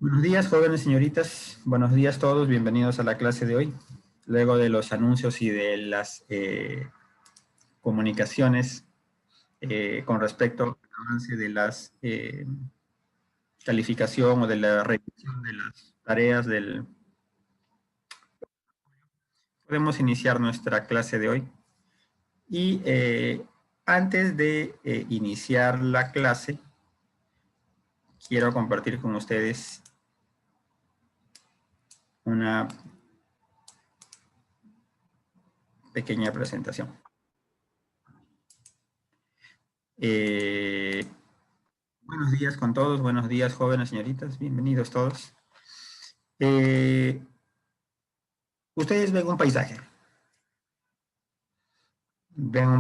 Buenos días, jóvenes señoritas. Buenos días todos. Bienvenidos a la clase de hoy. Luego de los anuncios y de las comunicaciones con respecto al avance de las calificación o de la revisión de las tareas podemos iniciar nuestra clase de hoy. Y antes de iniciar la clase, quiero compartir con ustedes una pequeña presentación. Buenos días con todos, buenos días jóvenes señoritas, bienvenidos todos. Ustedes ven un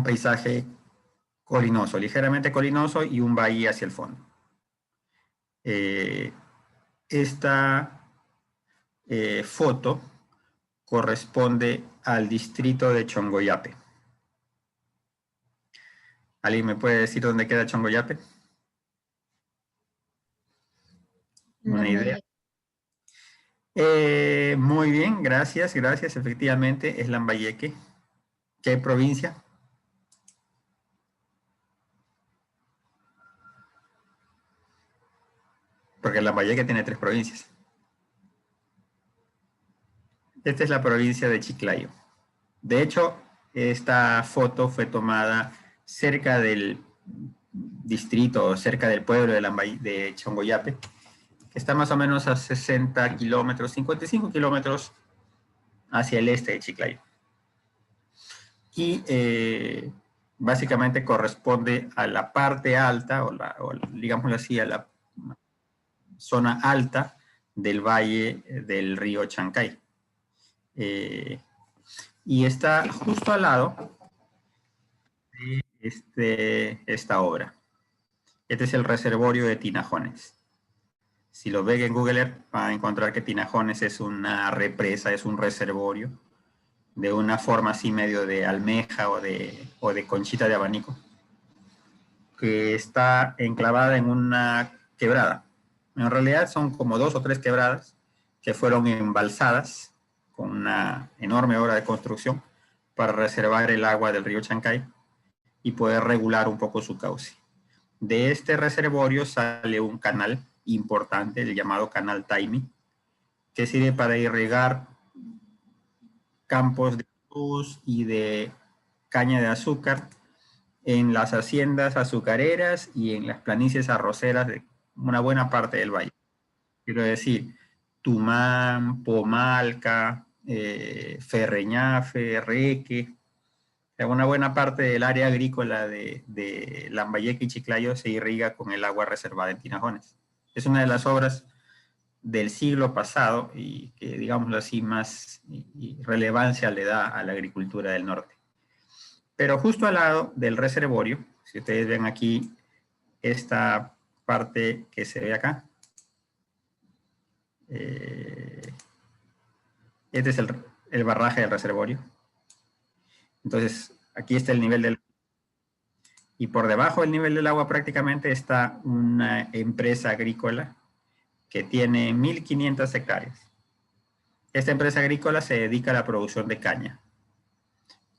paisaje colinoso, ligeramente colinoso y un bahía hacia el fondo. Esta foto corresponde al distrito de Chongoyape. ¿Alguien me puede decir dónde queda Chongoyape? ¿Una idea? Muy bien, gracias. Efectivamente, es Lambayeque. ¿Qué provincia? Porque Lambayeque tiene 3 provincias. Esta es la provincia de Chiclayo. De hecho, esta foto fue tomada cerca del distrito, cerca del pueblo de Chongoyape, que está más o menos a 60 kilómetros, 55 kilómetros hacia el este de Chiclayo. Y básicamente corresponde a la parte alta, o digámoslo así, a la zona alta del valle del río Chancay. Y está justo al lado de esta obra. Este es el reservorio de Tinajones. Si lo ven en Google Earth, van a encontrar que Tinajones es una represa, es un reservorio de una forma así medio de almeja o de conchita de abanico, que está enclavada en una quebrada. En realidad son como 2 o 3 quebradas que fueron embalsadas con una enorme obra de construcción para reservar el agua del río Chancay y poder regular un poco su cauce. De este reservorio sale un canal importante, el llamado Canal Taimi, que sirve para irrigar campos de arroz y de caña de azúcar en las haciendas azucareras y en las planicies arroceras de una buena parte del valle. Quiero decir, Tumán, Pomalca, Ferreñafe, Reque, una buena parte del área agrícola de Lambayeque y Chiclayo se irriga con el agua reservada en Tinajones. Es una de las obras del siglo pasado y que, digámoslo así, más relevancia le da a la agricultura del norte. Pero justo al lado del reservorio, si ustedes ven aquí esta parte que se ve acá, este es el barraje del reservorio. Entonces, aquí está el nivel del agua. Y por debajo del nivel del agua prácticamente está una empresa agrícola que tiene 1.500 hectáreas. Esta empresa agrícola se dedica a la producción de caña.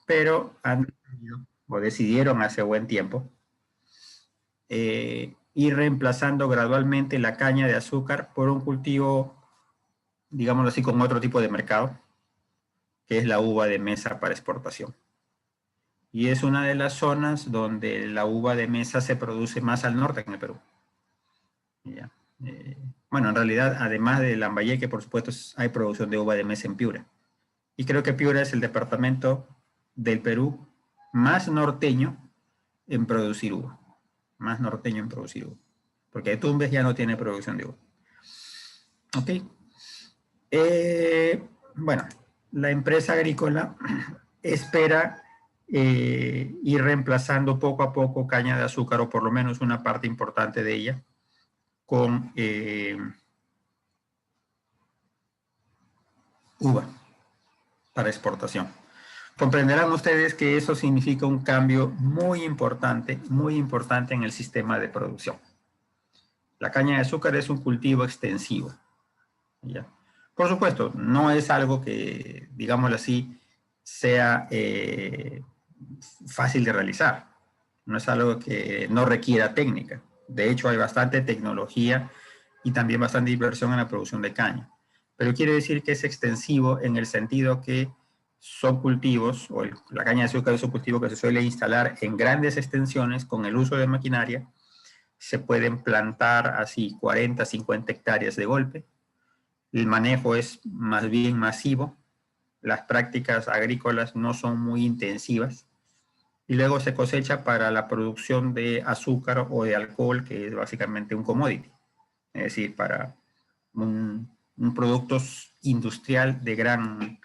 Pero han decidido, o decidieron hace buen tiempo, ir reemplazando gradualmente la caña de azúcar por un cultivo, digámoslo así, con otro tipo de mercado, que es la uva de mesa para exportación. Y es una de las zonas donde la uva de mesa se produce más al norte en el Perú. Ya. Bueno, en realidad, además de Lambayeque, por supuesto, hay producción de uva de mesa en Piura. Y creo que Piura es el departamento del Perú más norteño en producir uva. Más norteño en producir uva. Porque Tumbes ya no tiene producción de uva. Ok. Bueno, la empresa agrícola espera ir reemplazando poco a poco caña de azúcar, o por lo menos una parte importante de ella, con uva para exportación. Comprenderán ustedes que eso significa un cambio muy importante en el sistema de producción. La caña de azúcar es un cultivo extensivo. ¿ya? Por supuesto, no es algo que, digámoslo así, sea fácil de realizar. No es algo que no requiera técnica. De hecho, hay bastante tecnología y también bastante inversión en la producción de caña. Pero quiere decir que es extensivo en el sentido que son cultivos, o la caña de azúcar es un cultivo que se suele instalar en grandes extensiones con el uso de maquinaria. Se pueden plantar así 40, 50 hectáreas de golpe. El manejo es más bien masivo. Las prácticas agrícolas no son muy intensivas. Y luego se cosecha para la producción de azúcar o de alcohol, que es básicamente un commodity. Es decir, para un producto industrial de gran,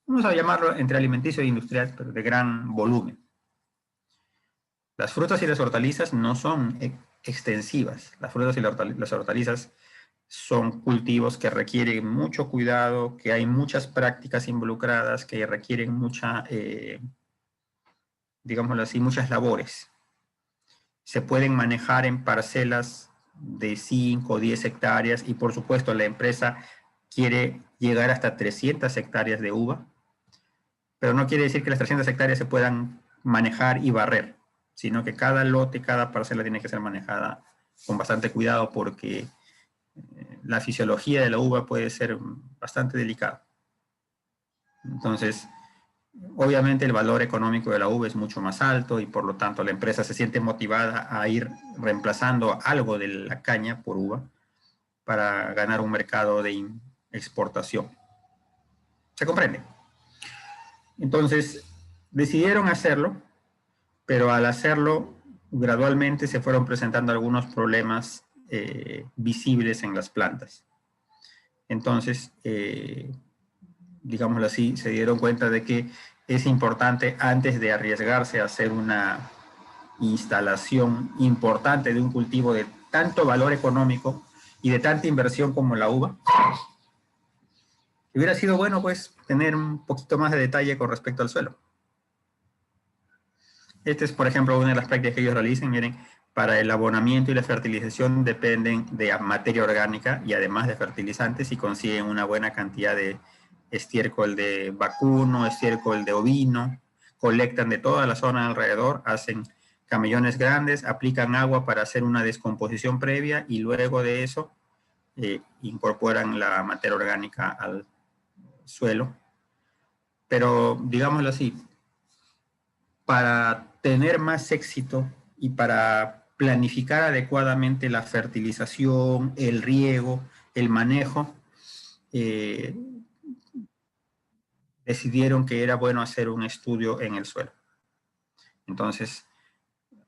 vamos a llamarlo entre alimenticio e industrial, pero de gran volumen. Las frutas y las hortalizas no son extensivas. Las frutas y las hortalizas son cultivos que requieren mucho cuidado, que hay muchas prácticas involucradas, que requieren mucha, digámoslo así, muchas labores. Se pueden manejar en parcelas de 5 o 10 hectáreas y por supuesto la empresa quiere llegar hasta 300 hectáreas de uva, pero no quiere decir que las 300 hectáreas se puedan manejar y barrer, sino que cada lote, cada parcela tiene que ser manejada con bastante cuidado porque la fisiología de la uva puede ser bastante delicada. Entonces, obviamente el valor económico de la uva es mucho más alto y por lo tanto la empresa se siente motivada a ir reemplazando algo de la caña por uva para ganar un mercado de exportación. ¿Se comprende? Entonces, decidieron hacerlo, pero al hacerlo, gradualmente se fueron presentando algunos problemas visibles en las plantas. Entonces, digámoslo así, se dieron cuenta de que es importante, antes de arriesgarse a hacer una instalación importante de un cultivo de tanto valor económico y de tanta inversión como la uva, hubiera sido bueno pues tener un poquito más de detalle con respecto al suelo. Este es, por ejemplo, una de las prácticas que ellos realizan. Miren, para el abonamiento y la fertilización dependen de materia orgánica y además de fertilizantes y consiguen una buena cantidad de estiércol de vacuno, estiércol de ovino, colectan de toda la zona alrededor, hacen camellones grandes, aplican agua para hacer una descomposición previa y luego de eso incorporan la materia orgánica al suelo. Pero digámoslo así, para tener más éxito y para planificar adecuadamente la fertilización, el riego, el manejo, decidieron que era bueno hacer un estudio en el suelo. Entonces,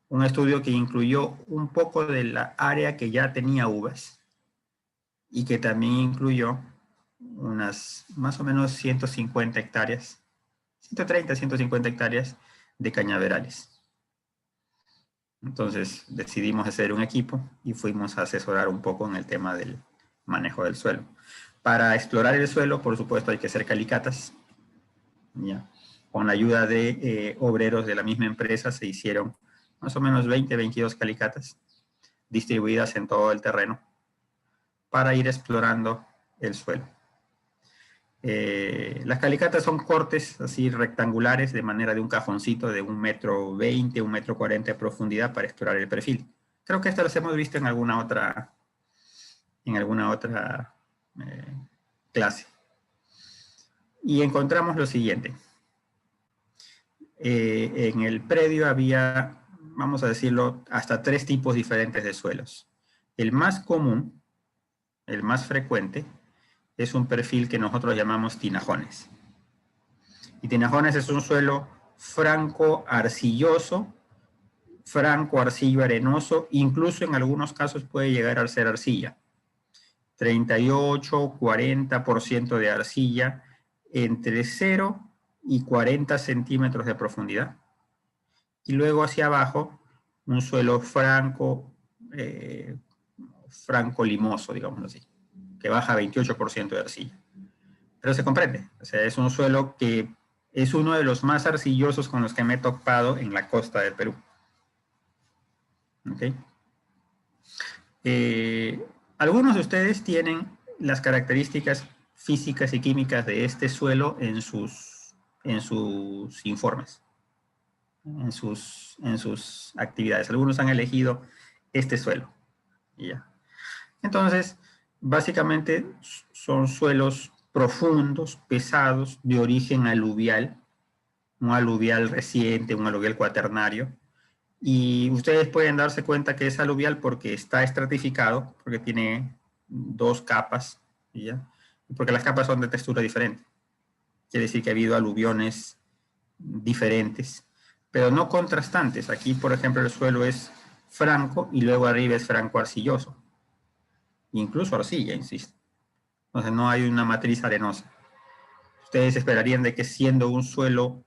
un estudio que incluyó un poco de la área que ya tenía uvas y que también incluyó unas más o menos 150 hectáreas, 130, 150 hectáreas de cañaverales. Entonces decidimos hacer un equipo y fuimos a asesorar un poco en el tema del manejo del suelo. Para explorar el suelo, por supuesto, hay que hacer calicatas. ¿Ya? Con la ayuda de obreros de la misma empresa se hicieron más o menos 20, 22 calicatas distribuidas en todo el terreno para ir explorando el suelo. Las calicatas son cortes así rectangulares de manera de un cajoncito de 1,20 m, 1,40 m de profundidad para explorar el perfil. Creo que esto las hemos visto en alguna otra clase. Y encontramos lo siguiente. En el predio había, vamos a decirlo, hasta 3 tipos diferentes de suelos. El más común, el más frecuente, es un perfil que nosotros llamamos tinajones. Y tinajones es un suelo franco arcilloso, franco arcillo arenoso, incluso en algunos casos puede llegar a ser arcilla. 38, 40% de arcilla, entre 0 y 40 centímetros de profundidad. Y luego hacia abajo, un suelo franco, franco limoso, digamos así, que baja 28% de arcilla. Pero se comprende, o sea, es un suelo que es uno de los más arcillosos con los que me he topado en la costa del Perú. ¿Okay? Algunos de ustedes tienen las características físicas y químicas de este suelo en sus informes, en sus actividades. Algunos han elegido este suelo. Ya. Entonces, básicamente son suelos profundos, pesados, de origen aluvial, un aluvial reciente, un aluvial cuaternario, y ustedes pueden darse cuenta que es aluvial porque está estratificado, porque tiene 2 capas, ¿ya? Porque las capas son de textura diferente. Quiere decir que ha habido aluviones diferentes, pero no contrastantes. Aquí, por ejemplo, el suelo es franco y luego arriba es franco arcilloso. Incluso arcilla, insisto. Entonces no hay una matriz arenosa. Ustedes esperarían de que siendo un suelo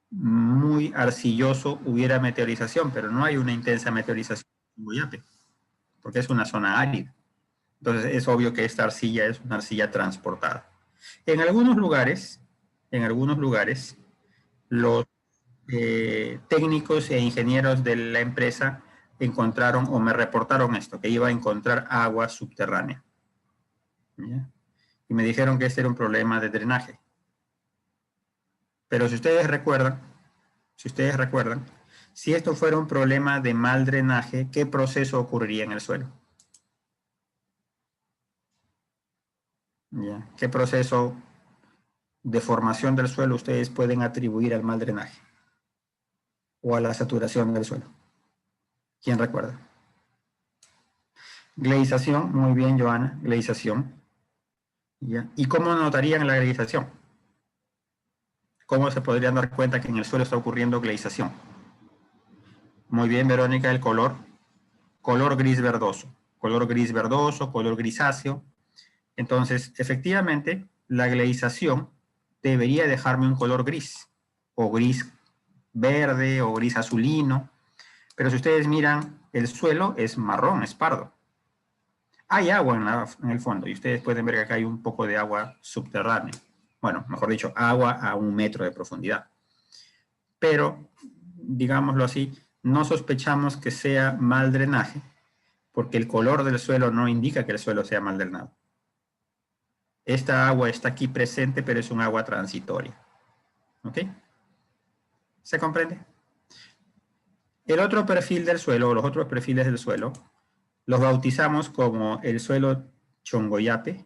muy arcilloso hubiera meteorización, pero no hay una intensa meteorización en Guayape, porque es una zona árida. Entonces es obvio que esta arcilla es una arcilla transportada. En algunos lugares, los técnicos e ingenieros de la empresa encontraron o me reportaron esto, que iba a encontrar agua subterránea. ¿Ya? Y me dijeron que este era un problema de drenaje. Pero si ustedes recuerdan, si esto fuera un problema de mal drenaje, ¿qué proceso ocurriría en el suelo? ¿Ya? ¿Qué proceso de formación del suelo ustedes pueden atribuir al mal drenaje? O a la saturación del suelo. ¿Quién recuerda? Gleización, muy bien, Joana, gleización. ¿Ya? ¿Y cómo notarían la gleización? ¿Cómo se podrían dar cuenta que en el suelo está ocurriendo gleización? Muy bien, Verónica, el color gris verdoso, color grisáceo. Entonces, efectivamente, la gleización debería dejarme un color gris, o gris verde, o gris azulino, pero si ustedes miran, el suelo es marrón, es pardo. Hay agua en el fondo, y ustedes pueden ver que acá hay un poco de agua subterránea. Bueno, mejor dicho, agua a 1 metro de profundidad. Pero, digámoslo así, no sospechamos que sea mal drenaje, porque el color del suelo no indica que el suelo sea mal drenado. Esta agua está aquí presente, pero es un agua transitoria. ¿Ok? ¿Se comprende? El otro perfil del suelo, o los otros perfiles del suelo, los bautizamos como el suelo Chongoyape,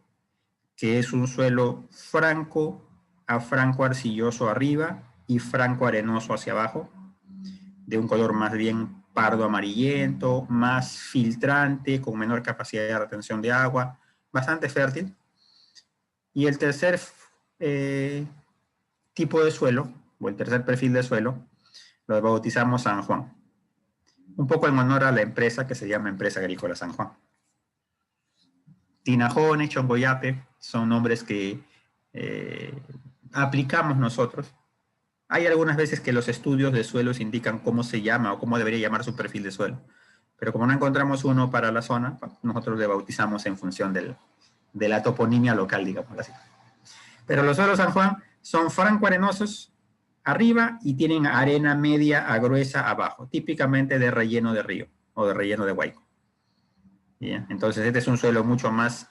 que es un suelo franco a franco arcilloso arriba y franco arenoso hacia abajo, de un color más bien pardo amarillento, más filtrante, con menor capacidad de retención de agua, bastante fértil. Y el tercer tipo de suelo, o el tercer perfil de suelo, lo bautizamos San Juan. Un poco en honor a la empresa que se llama Empresa Agrícola San Juan. Tinajones, Chongoyape, son nombres que aplicamos nosotros. Hay algunas veces que los estudios de suelos indican cómo se llama o cómo debería llamar su perfil de suelo. Pero como no encontramos uno para la zona, nosotros le bautizamos en función de la toponimia local, digamos así. Pero los suelos San Juan son franco-arenosos arriba y tienen arena media a gruesa abajo, típicamente de relleno de río o de relleno de huaico. Bien, entonces este es un suelo mucho más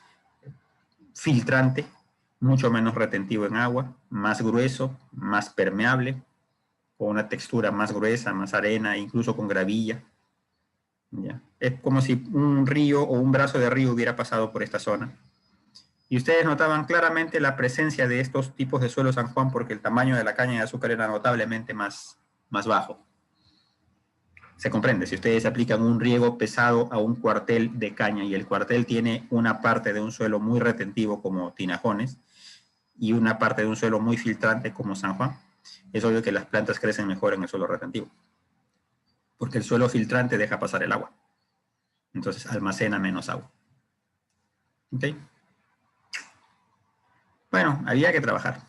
filtrante, mucho menos retentivo en agua, más grueso, más permeable, con una textura más gruesa, más arena, incluso con gravilla. ¿Ya? Es como si un río o un brazo de río hubiera pasado por esta zona. Y ustedes notaban claramente la presencia de estos tipos de suelo San Juan porque el tamaño de la caña de azúcar era notablemente más bajo. Se comprende, si ustedes aplican un riego pesado a un cuartel de caña y el cuartel tiene una parte de un suelo muy retentivo como Tinajones y una parte de un suelo muy filtrante como San Juan, es obvio que las plantas crecen mejor en el suelo retentivo, porque el suelo filtrante deja pasar el agua. Entonces almacena menos agua. ¿Ok? Bueno, había que trabajar.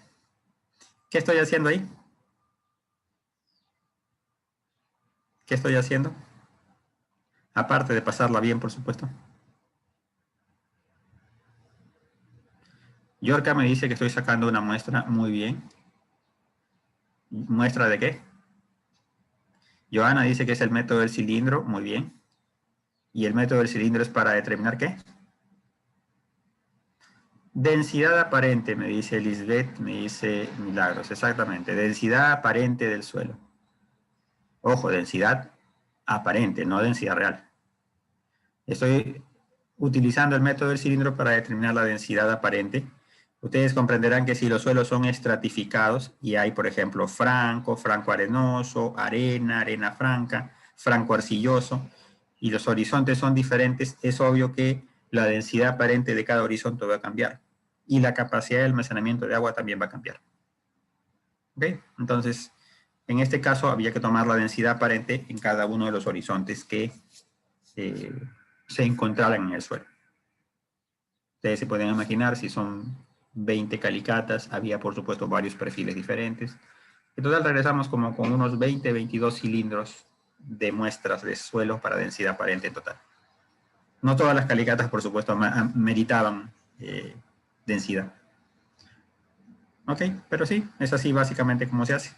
¿Qué estoy haciendo ahí? ¿Qué estoy haciendo? Aparte de pasarla bien, por supuesto. Yorka me dice que estoy sacando una muestra muy bien. ¿Muestra de qué? Joana dice que es el método del cilindro, muy bien. ¿Y el método del cilindro es para determinar qué? Densidad aparente, me dice Lisbeth, me dice Milagros, exactamente. Densidad aparente del suelo. Ojo, densidad aparente, no densidad real. Estoy utilizando el método del cilindro para determinar la densidad aparente. Ustedes comprenderán que si los suelos son estratificados y hay, por ejemplo, franco, franco arenoso, arena, arena franca, franco arcilloso, y los horizontes son diferentes, es obvio que la densidad aparente de cada horizonte va a cambiar. Y la capacidad de almacenamiento de agua también va a cambiar. ¿Ok? Entonces, en este caso había que tomar la densidad aparente en cada uno de los horizontes que se encontraran en el suelo. Ustedes se pueden imaginar, si son 20 calicatas, había por supuesto varios perfiles diferentes. En total regresamos como con unos 20, 22 cilindros de muestras de suelo para densidad aparente en total. No todas las calicatas, por supuesto, meritaban densidad. Ok, pero sí, es así básicamente como se hace.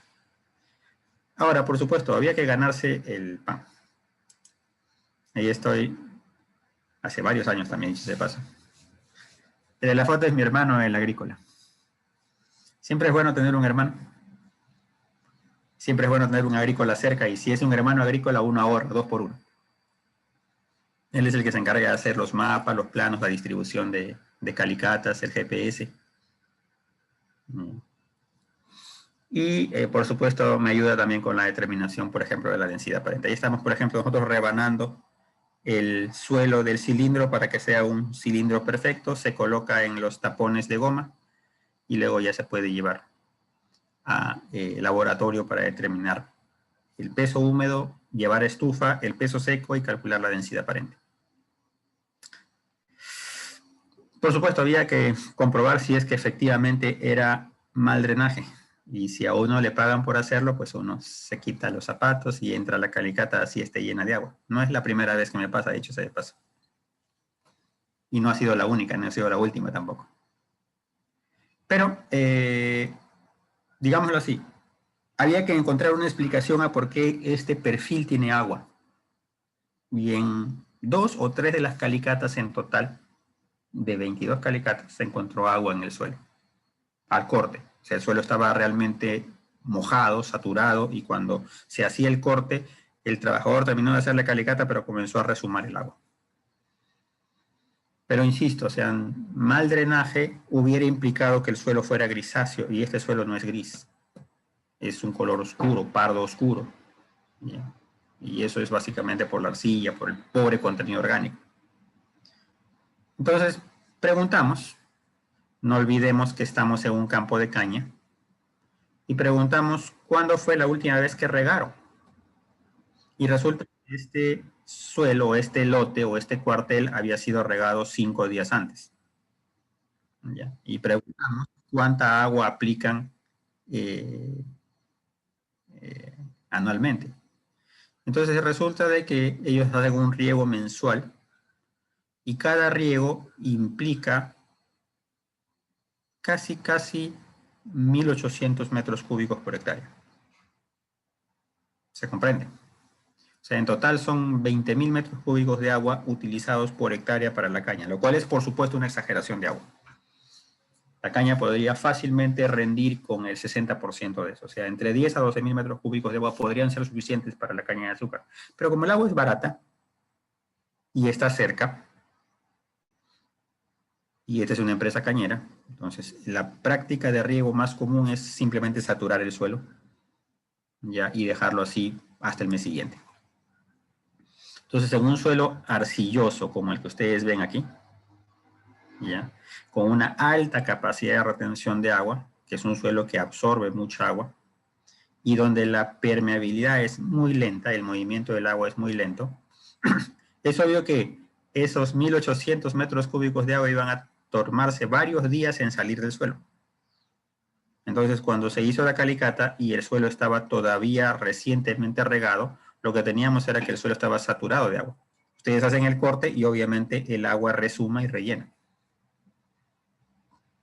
Ahora, por supuesto, había que ganarse el pan. Ahí estoy, hace varios años también, si se pasa. El de la foto es mi hermano, el agrícola. Siempre es bueno tener un hermano. Siempre es bueno tener un agrícola cerca, y si es un hermano agrícola, uno ahorra, 2 por 1. Él es el que se encarga de hacer los mapas, los planos, la distribución de calicatas, el GPS. Y, por supuesto, me ayuda también con la determinación, por ejemplo, de la densidad aparente. Ahí estamos, por ejemplo, nosotros rebanando el suelo del cilindro para que sea un cilindro perfecto. Se coloca en los tapones de goma y luego ya se puede llevar a laboratorio para determinar el peso húmedo, llevar estufa, el peso seco y calcular la densidad aparente. Por supuesto, había que comprobar si es que efectivamente era mal drenaje. Y si a uno le pagan por hacerlo, pues uno se quita los zapatos y entra a la calicata así esté llena de agua. No es la primera vez que me pasa, dicho sea de paso. Y no ha sido la única, no ha sido la última tampoco. Pero, digámoslo así, había que encontrar una explicación a por qué este perfil tiene agua. Y en 2 o 3 de las calicatas en total, de 22 calicatas, se encontró agua en el suelo, al corte. O sea, el suelo estaba realmente mojado, saturado, y cuando se hacía el corte, el trabajador terminó de hacer la calicata, pero comenzó a resumar el agua. Pero insisto, o sea, mal drenaje hubiera implicado que el suelo fuera grisáceo, y este suelo no es gris. Es un color oscuro, pardo oscuro. ¿Ya? Y eso es básicamente por la arcilla, por el pobre contenido orgánico. Entonces, preguntamos, no olvidemos que estamos en un campo de caña, y preguntamos cuándo fue la última vez que regaron. Y resulta que este suelo, este lote o este cuartel había sido regado 5 días antes. ¿Ya? Y preguntamos cuánta agua aplican anualmente. Entonces resulta de que ellos hacen un riego mensual, y cada riego implica casi 1.800 metros cúbicos por hectárea. ¿Se comprende? O sea, en total son 20.000 metros cúbicos de agua utilizados por hectárea para la caña, lo cual es, por supuesto, una exageración de agua. La caña podría fácilmente rendir con el 60% de eso. O sea, entre 10 a 12.000 metros cúbicos de agua podrían ser suficientes para la caña de azúcar. Pero como el agua es barata y está cerca, y esta es una empresa cañera, entonces la práctica de riego más común es simplemente saturar el suelo, ¿ya? Y dejarlo así hasta el mes siguiente. Entonces, en un suelo arcilloso como el que ustedes ven aquí, ¿ya? Con una alta capacidad de retención de agua, que es un suelo que absorbe mucha agua, y donde la permeabilidad es muy lenta, el movimiento del agua es muy lento, es obvio que esos 1.800 metros cúbicos de agua iban a tomarse varios días en salir del suelo. Entonces, cuando se hizo la calicata y el suelo estaba todavía recientemente regado, lo que teníamos era que el suelo estaba saturado de agua. Ustedes hacen el corte y obviamente el agua resuma y rellena.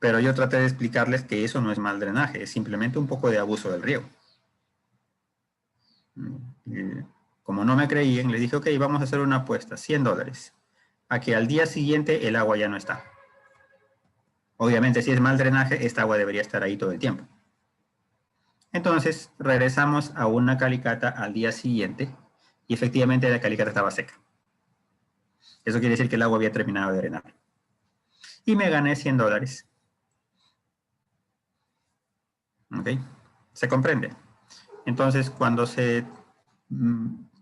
Pero yo traté de explicarles que eso no es mal drenaje, es simplemente un poco de abuso del riego. Como no me creían, les dije, ok, vamos a hacer una apuesta, $100, a que al día siguiente el agua ya no está. Obviamente, si es mal drenaje, esta agua debería estar ahí todo el tiempo. Entonces, regresamos a una calicata al día siguiente y efectivamente la calicata estaba seca. Eso quiere decir que el agua había terminado de drenar. Y me gané $100. ¿Ok? ¿Se comprende? Entonces, cuando se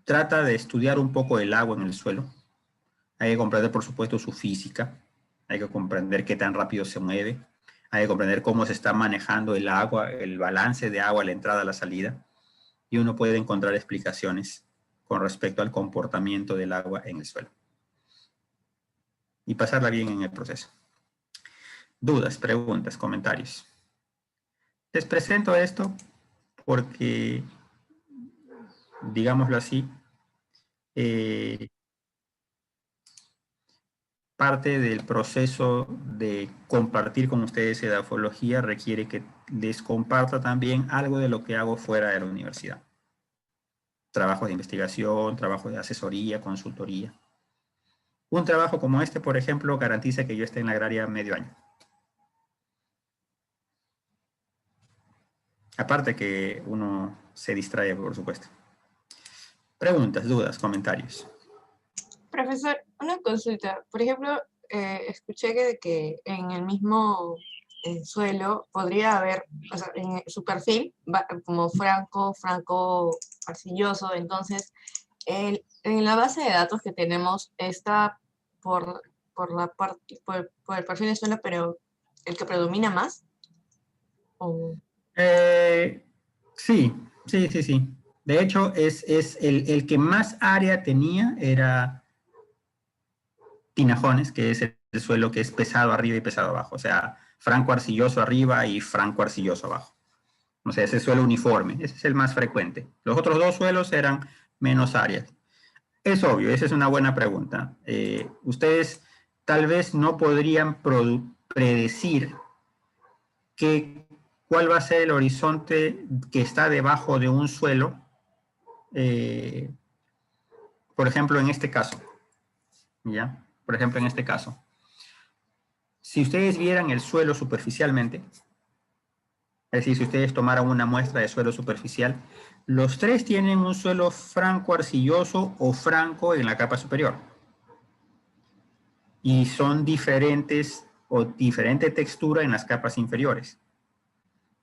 trata de estudiar un poco el agua en el suelo, hay que comprender, por supuesto, su física, hay que comprender qué tan rápido se mueve, hay que comprender cómo se está manejando el agua, el balance de agua, la entrada, la salida, y uno puede encontrar explicaciones con respecto al comportamiento del agua en el suelo. Y pasarla bien en el proceso. Dudas, preguntas, comentarios. Les presento esto porque, digámoslo así, parte del proceso de compartir con ustedes edafología requiere que les comparta también algo de lo que hago fuera de la universidad. Trabajo de investigación, trabajo de asesoría, consultoría. Un trabajo como este, por ejemplo, garantiza que yo esté en la agraria medio año. Aparte que uno se distrae, por supuesto. Preguntas, dudas, comentarios. Profesor, una consulta. Por ejemplo, escuché que en el mismo suelo podría haber, o sea, en su perfil, como franco, arcilloso. Entonces, en la base de datos que tenemos está por el perfil de suelo, pero el que predomina más. ¿O? Sí. De hecho, es el que más área tenía era Tinajones, que es el suelo que es pesado arriba y pesado abajo. O sea, franco arcilloso arriba y franco arcilloso abajo. O sea, ese suelo uniforme. Ese es el más frecuente. Los otros dos suelos eran menos áreas. Es obvio, esa es una buena pregunta. Ustedes tal vez no podrían predecir cuál va a ser el horizonte que está debajo de un suelo. Por ejemplo, en este caso. ¿Ya? Por ejemplo, en este caso. Si ustedes vieran el suelo superficialmente, es decir, si ustedes tomaran una muestra de suelo superficial, los tres tienen un suelo franco arcilloso o franco en la capa superior. Y son diferentes o diferente textura en las capas inferiores.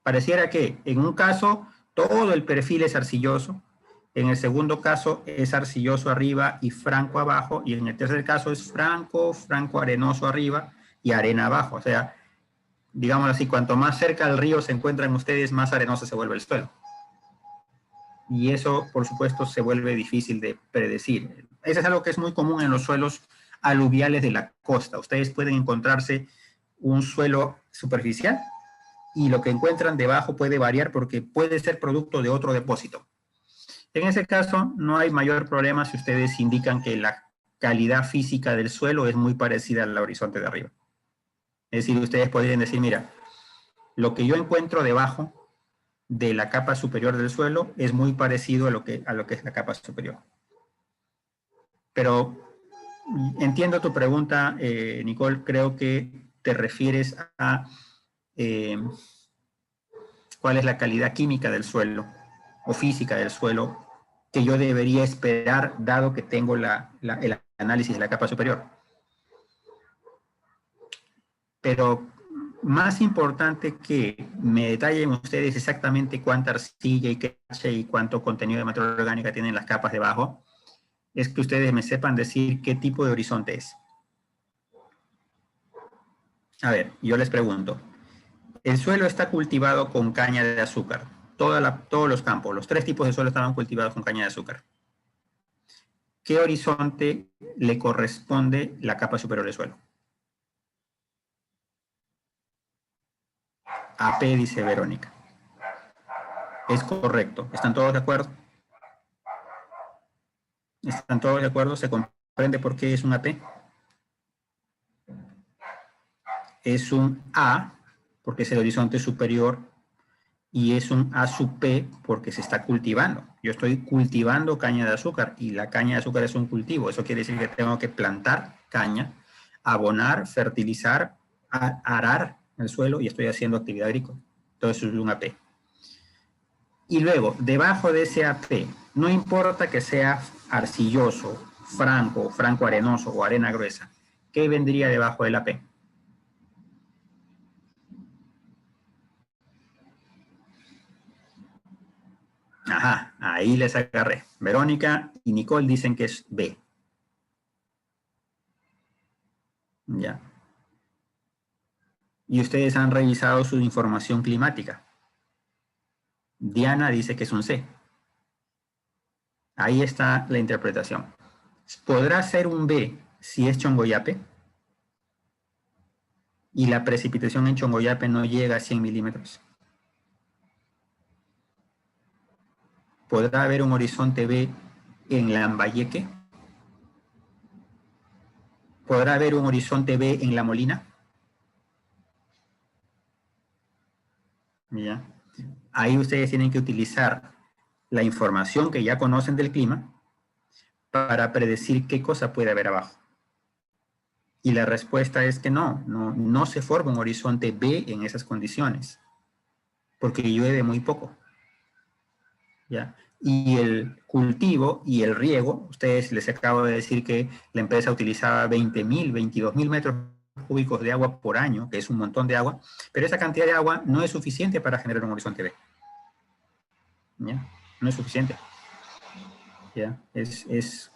Pareciera que en un caso todo el perfil es arcilloso, en el segundo caso es arcilloso arriba y franco abajo, y en el tercer caso es franco arenoso arriba y arena abajo. O sea, digamos así, cuanto más cerca del río se encuentran ustedes, más arenoso se vuelve el suelo. Y eso, por supuesto, se vuelve difícil de predecir. Eso es algo que es muy común en los suelos aluviales de la costa. Ustedes pueden encontrarse un suelo superficial y lo que encuentran debajo puede variar porque puede ser producto de otro depósito. En ese caso, no hay mayor problema si ustedes indican que la calidad física del suelo es muy parecida al horizonte de arriba. Es decir, ustedes podrían decir, mira, lo que yo encuentro debajo de la capa superior del suelo es muy parecido a lo que es la capa superior. Pero entiendo tu pregunta, Nicole, creo que te refieres a cuál es la calidad química del suelo o física del suelo que yo debería esperar dado que tengo el análisis de la capa superior. Pero más importante que me detallen ustedes exactamente cuánta arcilla y qué y cuánto contenido de materia orgánica tienen las capas debajo, es que ustedes me sepan decir qué tipo de horizonte es. A ver, yo les pregunto, el suelo está cultivado con caña de azúcar. Todos los campos, los tres tipos de suelo estaban cultivados con caña de azúcar. ¿Qué horizonte le corresponde la capa superior del suelo? AP, dice Verónica. Es correcto. ¿Están todos de acuerdo? ¿Están todos de acuerdo? ¿Se comprende por qué es un AP? Es un A, porque es el horizonte superior, y es un A sub P porque se está cultivando. Yo estoy cultivando caña de azúcar y la caña de azúcar es un cultivo. Eso quiere decir que tengo que plantar caña, abonar, fertilizar, arar el suelo y estoy haciendo actividad agrícola. Entonces es un AP. Y luego, debajo de ese AP, no importa que sea arcilloso, franco arenoso o arena gruesa, ¿qué vendría debajo del AP? Ajá, ahí les agarré. Verónica y Nicole dicen que es B. Ya. Y ustedes han revisado su información climática. Diana dice que es un C. Ahí está la interpretación. ¿Podrá ser un B si es Chongoyape? Y la precipitación en Chongoyape no llega a 100 milímetros. ¿Podrá haber un horizonte B en Lambayeque? ¿Podrá haber un horizonte B en La Molina? ¿Ya? Ahí ustedes tienen que utilizar la información que ya conocen del clima para predecir qué cosa puede haber abajo. Y la respuesta es que no se forma un horizonte B en esas condiciones, porque llueve muy poco. ¿Ya? Y el cultivo y el riego, ustedes les acabo de decir que la empresa utilizaba 20.000, 22.000 metros cúbicos de agua por año, que es un montón de agua, pero esa cantidad de agua no es suficiente para generar un horizonte B. ¿Ya? No es suficiente. ¿Ya? Es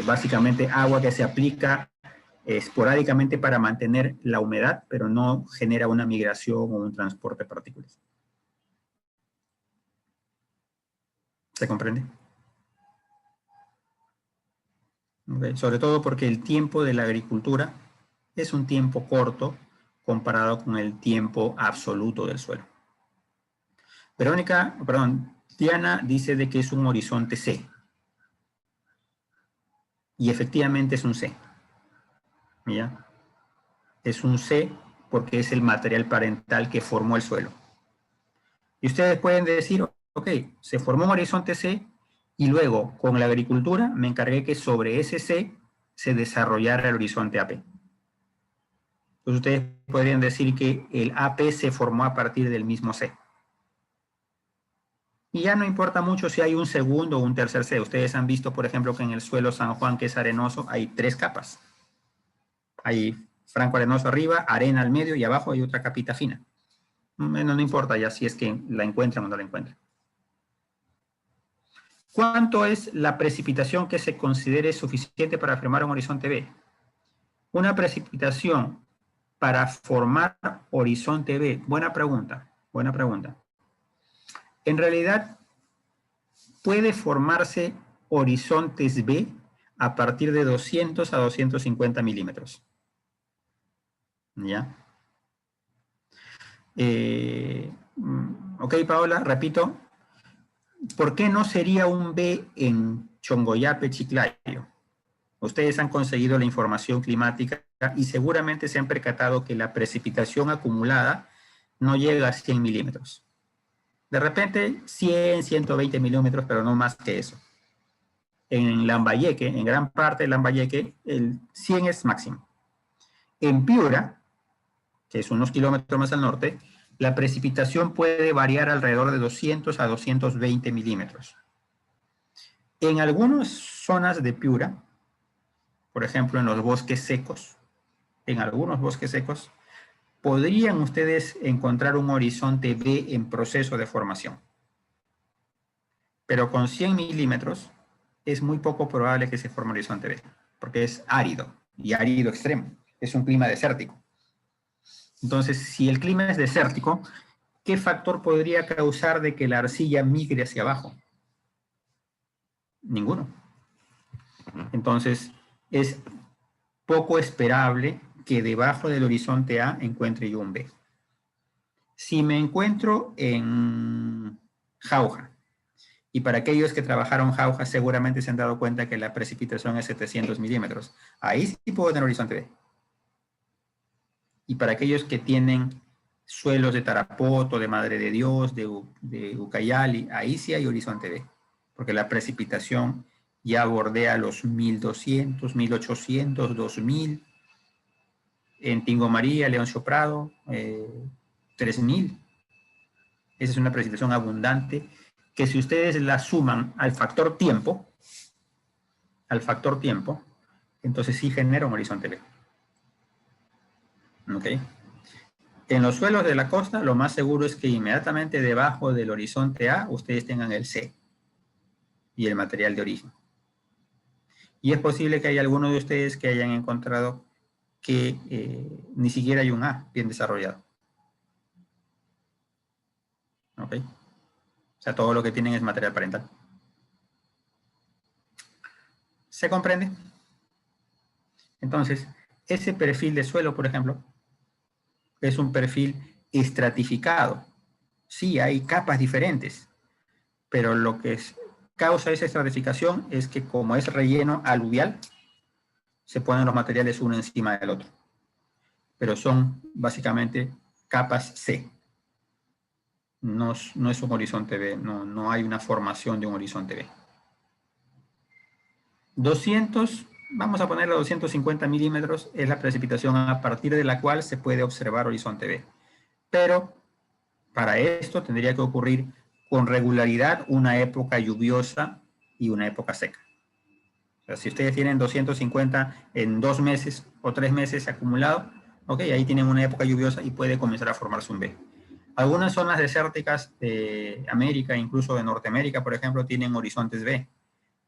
básicamente agua que se aplica esporádicamente para mantener la humedad, pero no genera una migración o un transporte de partículas. ¿Se comprende? Okay. Sobre todo porque el tiempo de la agricultura es un tiempo corto comparado con el tiempo absoluto del suelo. Diana dice de que es un horizonte C. Y efectivamente es un C. ¿Ya? Es un C porque es el material parental que formó el suelo. Y ustedes pueden decir, ok, se formó un horizonte C y luego con la agricultura me encargué que sobre ese C se desarrollara el horizonte AP. Entonces ustedes podrían decir que el AP se formó a partir del mismo C. Y ya no importa mucho si hay un segundo o un tercer C. Ustedes han visto, por ejemplo, que en el suelo San Juan, que es arenoso, hay 3 capas. Hay franco arenoso arriba, arena al medio y abajo hay otra capita fina. No importa ya si es que la encuentran o no la encuentran. ¿Cuánto es la precipitación que se considere suficiente para formar un horizonte B? Una precipitación para formar horizonte B. Buena pregunta, buena pregunta. En realidad, puede formarse horizontes B a partir de 200 a 250 milímetros. ¿Ya? Ok, Paola, repito. ¿Por qué no sería un B en Chongoyape, Chiclayo? Ustedes han conseguido la información climática y seguramente se han percatado que la precipitación acumulada no llega a 100 milímetros. De repente 100, 120 milímetros, pero no más que eso. En Lambayeque, en gran parte de Lambayeque, el 100 es máximo. En Piura, que es unos kilómetros más al norte, la precipitación puede variar alrededor de 200 a 220 milímetros. En algunas zonas de Piura, por ejemplo en los bosques secos, en algunos bosques secos, podrían ustedes encontrar un horizonte B en proceso de formación. Pero con 100 milímetros es muy poco probable que se forme un horizonte B, porque es árido, y árido extremo. Es un clima desértico. Entonces, si el clima es desértico, ¿qué factor podría causar de que la arcilla migre hacia abajo? Ninguno. Entonces, es poco esperable que debajo del horizonte A encuentre yo un B. Si me encuentro en Jauja, y para aquellos que trabajaron Jauja seguramente se han dado cuenta que la precipitación es 700 milímetros, ahí sí puedo tener horizonte B. Y para aquellos que tienen suelos de Tarapoto, de Madre de Dios, de Ucayali, ahí sí hay horizonte B, porque la precipitación ya bordea los 1200, 1800, 2000. En Tingo María, Leoncio Prado, 3000. Esa es una precipitación abundante que si ustedes la suman al factor tiempo, entonces sí genera un horizonte B. ¿Ok? En los suelos de la costa, lo más seguro es que inmediatamente debajo del horizonte A, ustedes tengan el C y el material de origen. Y es posible que haya algunos de ustedes que hayan encontrado que ni siquiera hay un A bien desarrollado. ¿Ok? O sea, todo lo que tienen es material parental. ¿Se comprende? Entonces, ese perfil de suelo, por ejemplo, es un perfil estratificado. Sí, hay capas diferentes, pero lo que causa esa estratificación es que como es relleno aluvial, se ponen los materiales uno encima del otro. Pero son básicamente capas C. No es un horizonte B, no hay una formación de un horizonte B. 200, vamos a ponerle 250 milímetros, es la precipitación a partir de la cual se puede observar horizonte B. Pero para esto tendría que ocurrir con regularidad una época lluviosa y una época seca. O sea, si ustedes tienen 250 en 2 meses o 3 meses acumulado, ok, ahí tienen una época lluviosa y puede comenzar a formarse un B. Algunas zonas desérticas de América, incluso de Norteamérica, por ejemplo, tienen horizontes B.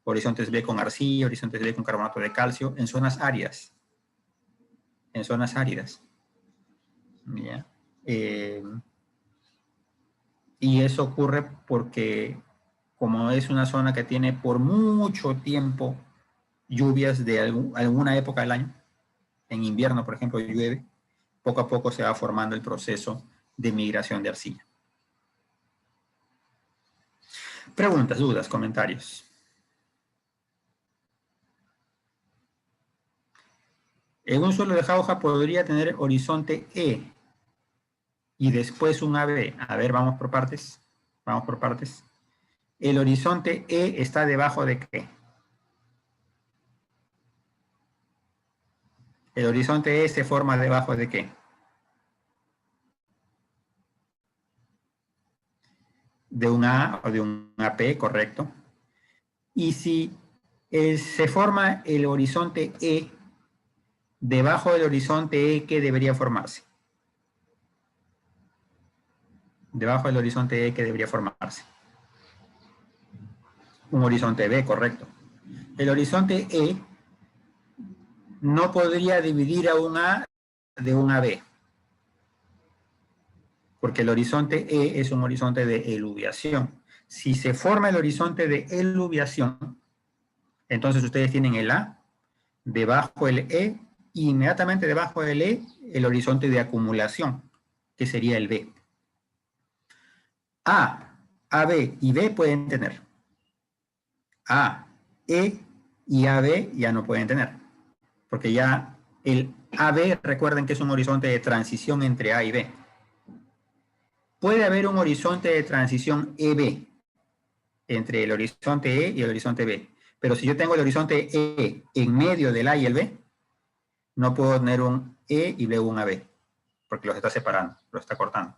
Horizontes B con arcilla, horizontes B con carbonato de calcio, en zonas áridas. En zonas áridas. ¿Ya? Y eso ocurre porque como es una zona que tiene por mucho tiempo lluvias de alguna época del año, en invierno, por ejemplo, llueve, poco a poco se va formando el proceso de migración de arcilla. Preguntas, dudas, comentarios. En un suelo de jauja podría tener horizonte E y después un AB. A ver, vamos por partes. Vamos por partes. El horizonte E está debajo de ¿qué? El horizonte E se forma debajo de ¿qué? De un A o de un AP, correcto. Y si se forma el horizonte E, debajo del horizonte E, ¿qué debería formarse? Debajo del horizonte E, ¿qué debería formarse? Un horizonte B, correcto. El horizonte E no podría dividir a un A de un AB, porque el horizonte E es un horizonte de eluviación. Si se forma el horizonte de eluviación, entonces ustedes tienen el A, debajo el E, y inmediatamente debajo del E, el horizonte de acumulación, que sería el B. A, AB y B pueden tener. A, E y AB ya no pueden tener, porque ya el AB, recuerden que es un horizonte de transición entre A y B. Puede haber un horizonte de transición EB entre el horizonte E y el horizonte B, pero si yo tengo el horizonte E en medio del A y el B, no puedo tener un E y luego un AB, porque los está separando, los está cortando.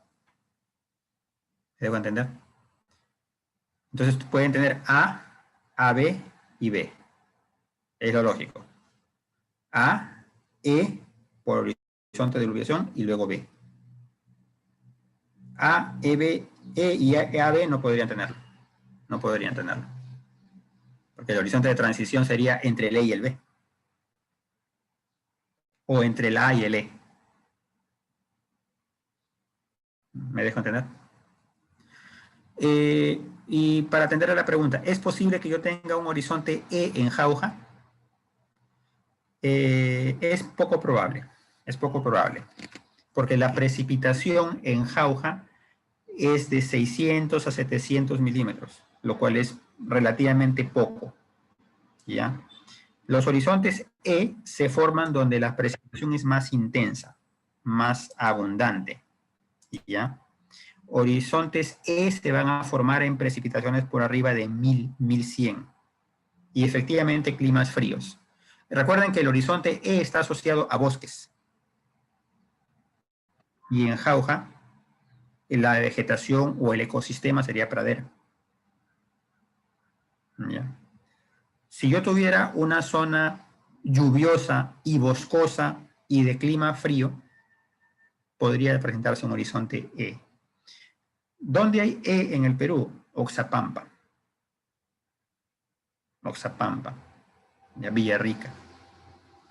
¿Debo entender? Entonces pueden tener A, AB y B. Es lo lógico. A, E por horizonte de eluviación y luego B. A, E, B, E y AB no podrían tenerlo. No podrían tenerlo. Porque el horizonte de transición sería entre el E y el B. O entre el A y el E. ¿Me dejo entender? Y para atender a la pregunta, ¿es posible que yo tenga un horizonte E en jauja? Es poco probable. Es poco probable. Porque la precipitación en jauja es de 600 a 700 milímetros, lo cual es relativamente poco. ¿Ya? Los horizontes E se forman donde la precipitación es más intensa, más abundante. ¿Ya? Horizontes E se van a formar en precipitaciones por arriba de 1000, 1100. Y efectivamente climas fríos. Recuerden que el horizonte E está asociado a bosques. Y en jauja, la vegetación o el ecosistema sería pradera. ¿Ya? Si yo tuviera una zona lluviosa y boscosa y de clima frío, podría presentarse un horizonte E. ¿Dónde hay E en el Perú? Oxapampa. Oxapampa, ya Villarrica.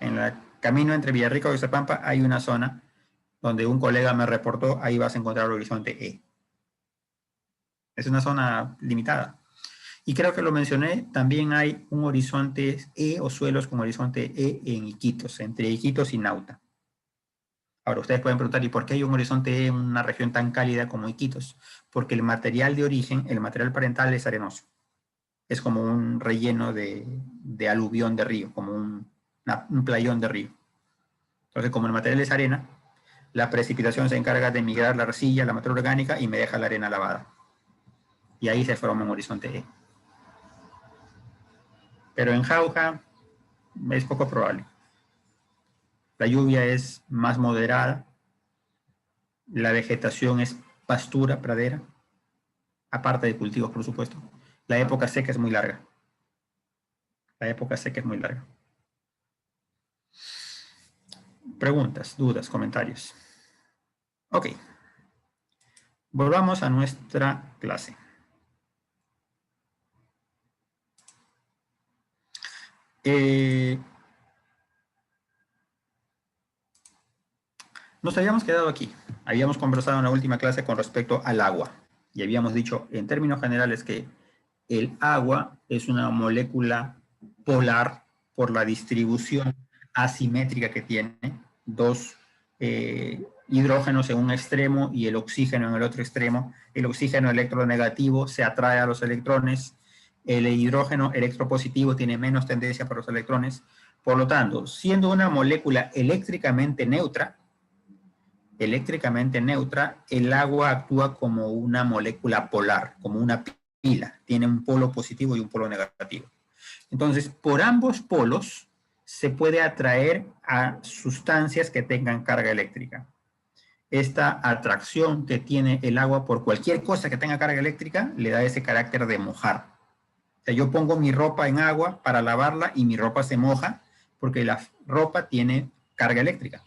En el camino entre Villarrica y Oxapampa hay una zona donde un colega me reportó, ahí vas a encontrar el horizonte E. Es una zona limitada. Y creo que lo mencioné, también hay un horizonte E o suelos con horizonte E en Iquitos, entre Iquitos y Nauta. Ahora, ustedes pueden preguntar, ¿y por qué hay un horizonte E en una región tan cálida como Iquitos? Porque el material de origen, el material parental es arenoso. Es como un relleno de aluvión de río, como un playón de río. Entonces, como el material es arena, la precipitación se encarga de migrar la arcilla, la materia orgánica, y me deja la arena lavada. Y ahí se forma un horizonte E. Pero en jauja es poco probable. La lluvia es más moderada, la vegetación es pastura, pradera, aparte de cultivos, por supuesto. La época seca es muy larga. La época seca es muy larga. Preguntas, dudas, comentarios. Ok. Volvamos a nuestra clase. Nos habíamos quedado aquí. Habíamos conversado en la última clase con respecto al agua. Y habíamos dicho en términos generales que el agua es una molécula polar por la distribución asimétrica que tiene. Dos hidrógenos en un extremo y el oxígeno en el otro extremo. El oxígeno electronegativo se atrae a los electrones. El hidrógeno electropositivo tiene menos tendencia para los electrones. Por lo tanto, siendo una molécula eléctricamente neutra, el agua actúa como una molécula polar, como una pila. Tiene un polo positivo y un polo negativo. Entonces, por ambos polos se puede atraer a sustancias que tengan carga eléctrica. Esta atracción que tiene el agua por cualquier cosa que tenga carga eléctrica le da ese carácter de mojar. O sea, yo pongo mi ropa en agua para lavarla y mi ropa se moja porque la ropa tiene carga eléctrica,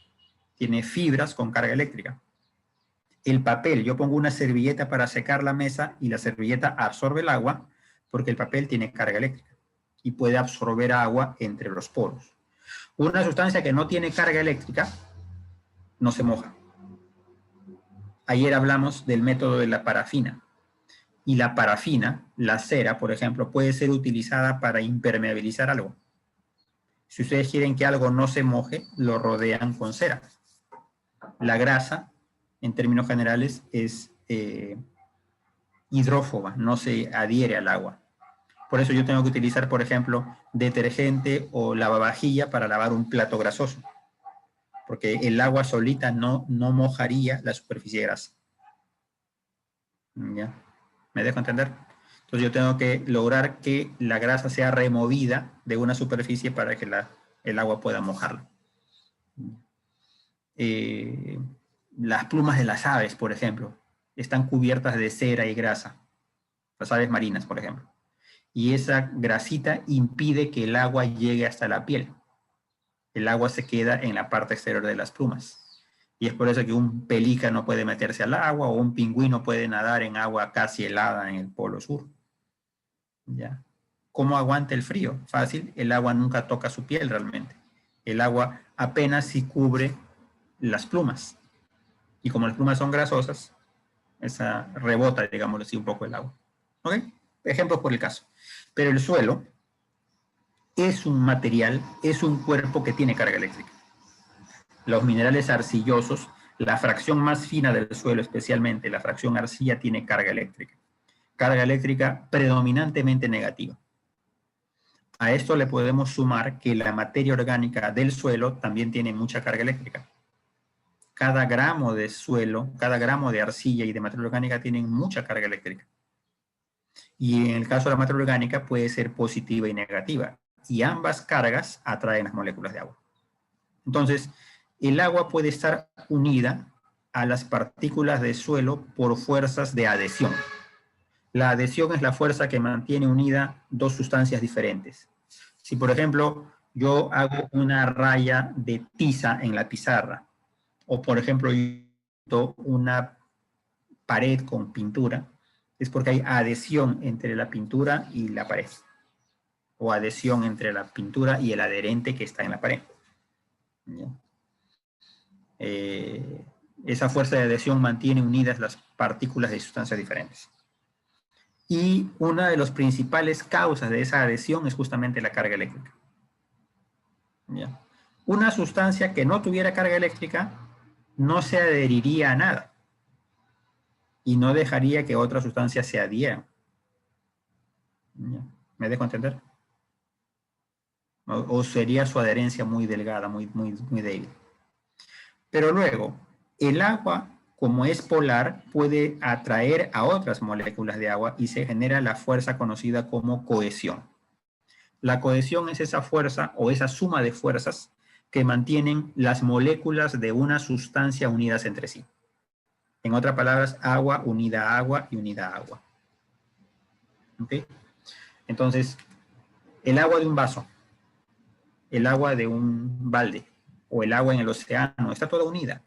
tiene fibras con carga eléctrica. El papel, yo pongo una servilleta para secar la mesa y la servilleta absorbe el agua porque el papel tiene carga eléctrica y puede absorber agua entre los poros. Una sustancia que no tiene carga eléctrica no se moja. Ayer hablamos del método de la parafina. Y la parafina, la cera, por ejemplo, puede ser utilizada para impermeabilizar algo. Si ustedes quieren que algo no se moje, lo rodean con cera. La grasa, en términos generales, es hidrófoba, no se adhiere al agua. Por eso yo tengo que utilizar, por ejemplo, detergente o lavavajilla para lavar un plato grasoso, porque el agua solita no mojaría la superficie grasa. ¿Ya? ¿Me dejo entender? Entonces yo tengo que lograr que la grasa sea removida de una superficie para que el agua pueda mojarla. Las plumas de las aves, por ejemplo, están cubiertas de cera y grasa. Las aves marinas, por ejemplo. Y esa grasita impide que el agua llegue hasta la piel. El agua se queda en la parte exterior de las plumas. Y es por eso que un pelícano puede meterse al agua o un pingüino puede nadar en agua casi helada en el polo sur. ¿Ya? ¿Cómo aguanta el frío? Fácil, el agua nunca toca su piel realmente. El agua apenas sí cubre las plumas. Y como las plumas son grasosas, esa rebota, digámoslo así, un poco el agua. ¿Ok? Ejemplos por el caso. Pero el suelo es un material, es un cuerpo que tiene carga eléctrica. Los minerales arcillosos, la fracción más fina del suelo, especialmente la fracción arcilla, tiene carga eléctrica. Carga eléctrica predominantemente negativa. A esto le podemos sumar que la materia orgánica del suelo también tiene mucha carga eléctrica. Cada gramo de suelo, cada gramo de arcilla y de materia orgánica tienen mucha carga eléctrica. Y en el caso de la materia orgánica puede ser positiva y negativa. Y ambas cargas atraen las moléculas de agua. Entonces, el agua puede estar unida a las partículas de suelo por fuerzas de adhesión. La adhesión es la fuerza que mantiene unida dos sustancias diferentes. Si, por ejemplo, yo hago una raya de tiza en la pizarra, o, por ejemplo, yo una pared con pintura, es porque hay adhesión entre la pintura y la pared, o adhesión entre la pintura y el adherente que está en la pared. Esa fuerza de adhesión mantiene unidas las partículas de sustancias diferentes. Y una de las principales causas de esa adhesión es justamente la carga eléctrica. ¿Ya? Una sustancia que no tuviera carga eléctrica no se adheriría a nada y no dejaría que otras sustancias se adhieran. ¿Ya? ¿Me dejo entender? O sería su adherencia muy delgada, muy débil. Pero luego, el agua, como es polar, puede atraer a otras moléculas de agua y se genera la fuerza conocida como cohesión. La cohesión es esa fuerza o esa suma de fuerzas que mantienen las moléculas de una sustancia unidas entre sí. En otras palabras, agua unida a agua y unida a agua. ¿Ok? Entonces, el agua de un vaso, el agua de un balde o el agua en el océano, está toda unida.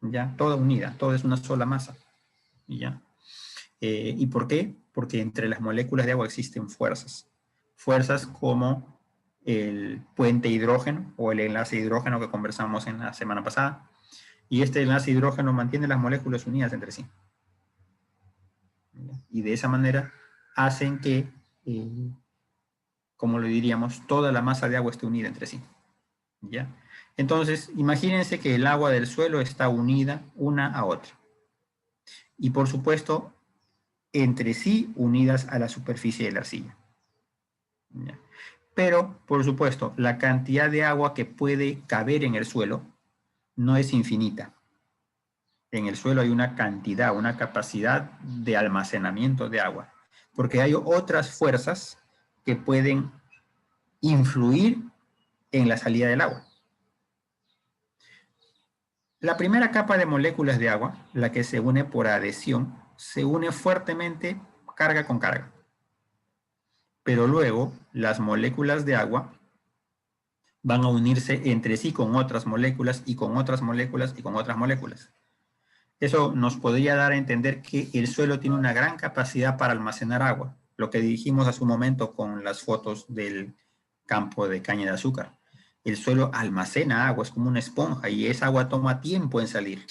¿Ya? Toda unida, todo es una sola masa. ¿Ya? ¿Y por qué? Porque entre las moléculas de agua existen fuerzas. Fuerzas como el puente hidrógeno o el enlace hidrógeno que conversamos en la semana pasada. Y este enlace hidrógeno mantiene las moléculas unidas entre sí. Y de esa manera hacen que, como lo diríamos, toda la masa de agua esté unida entre sí. ¿Ya? Entonces, imagínense que el agua del suelo está unida una a otra. Y por supuesto, entre sí unidas a la superficie de la arcilla. ¿Ya? Pero, por supuesto, la cantidad de agua que puede caber en el suelo no es infinita. En el suelo hay una cantidad, una capacidad de almacenamiento de agua, porque hay otras fuerzas que pueden influir en la salida del agua. La primera capa de moléculas de agua, la que se une por adhesión, se une fuertemente carga con carga. Pero luego las moléculas de agua van a unirse entre sí con otras moléculas y con otras moléculas y con otras moléculas. Eso nos podría dar a entender que el suelo tiene una gran capacidad para almacenar agua, lo que dijimos hace un momento con las fotos del campo de caña de azúcar. El suelo almacena agua, es como una esponja y esa agua toma tiempo en salir.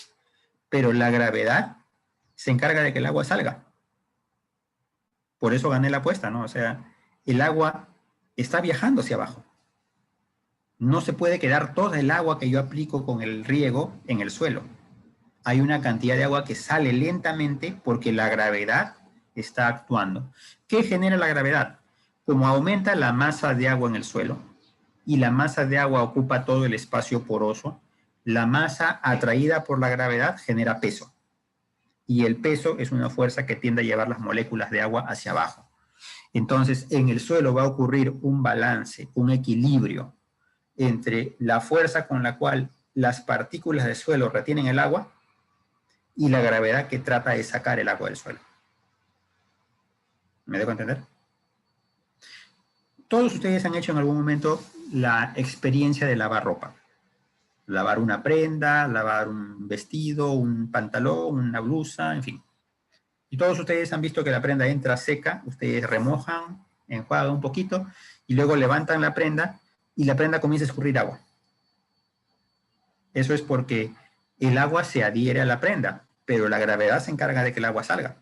Pero la gravedad se encarga de que el agua salga. Por eso gané la apuesta, ¿no? O sea, el agua está viajando hacia abajo. No se puede quedar toda el agua que yo aplico con el riego en el suelo. Hay una cantidad de agua que sale lentamente porque la gravedad está actuando. ¿Qué genera la gravedad? Como aumenta la masa de agua en el suelo y la masa de agua ocupa todo el espacio poroso, la masa atraída por la gravedad genera peso. Y el peso es una fuerza que tiende a llevar las moléculas de agua hacia abajo. Entonces, en el suelo va a ocurrir un balance, un equilibrio entre la fuerza con la cual las partículas del suelo retienen el agua y la gravedad que trata de sacar el agua del suelo. ¿Me dejo entender? Todos ustedes han hecho en algún momento la experiencia de lavar ropa. Lavar una prenda, lavar un vestido, un pantalón, una blusa, en fin. Y todos ustedes han visto que la prenda entra seca, ustedes remojan, enjuagan un poquito y luego levantan la prenda y la prenda comienza a escurrir agua. Eso es porque el agua se adhiere a la prenda, pero la gravedad se encarga de que el agua salga.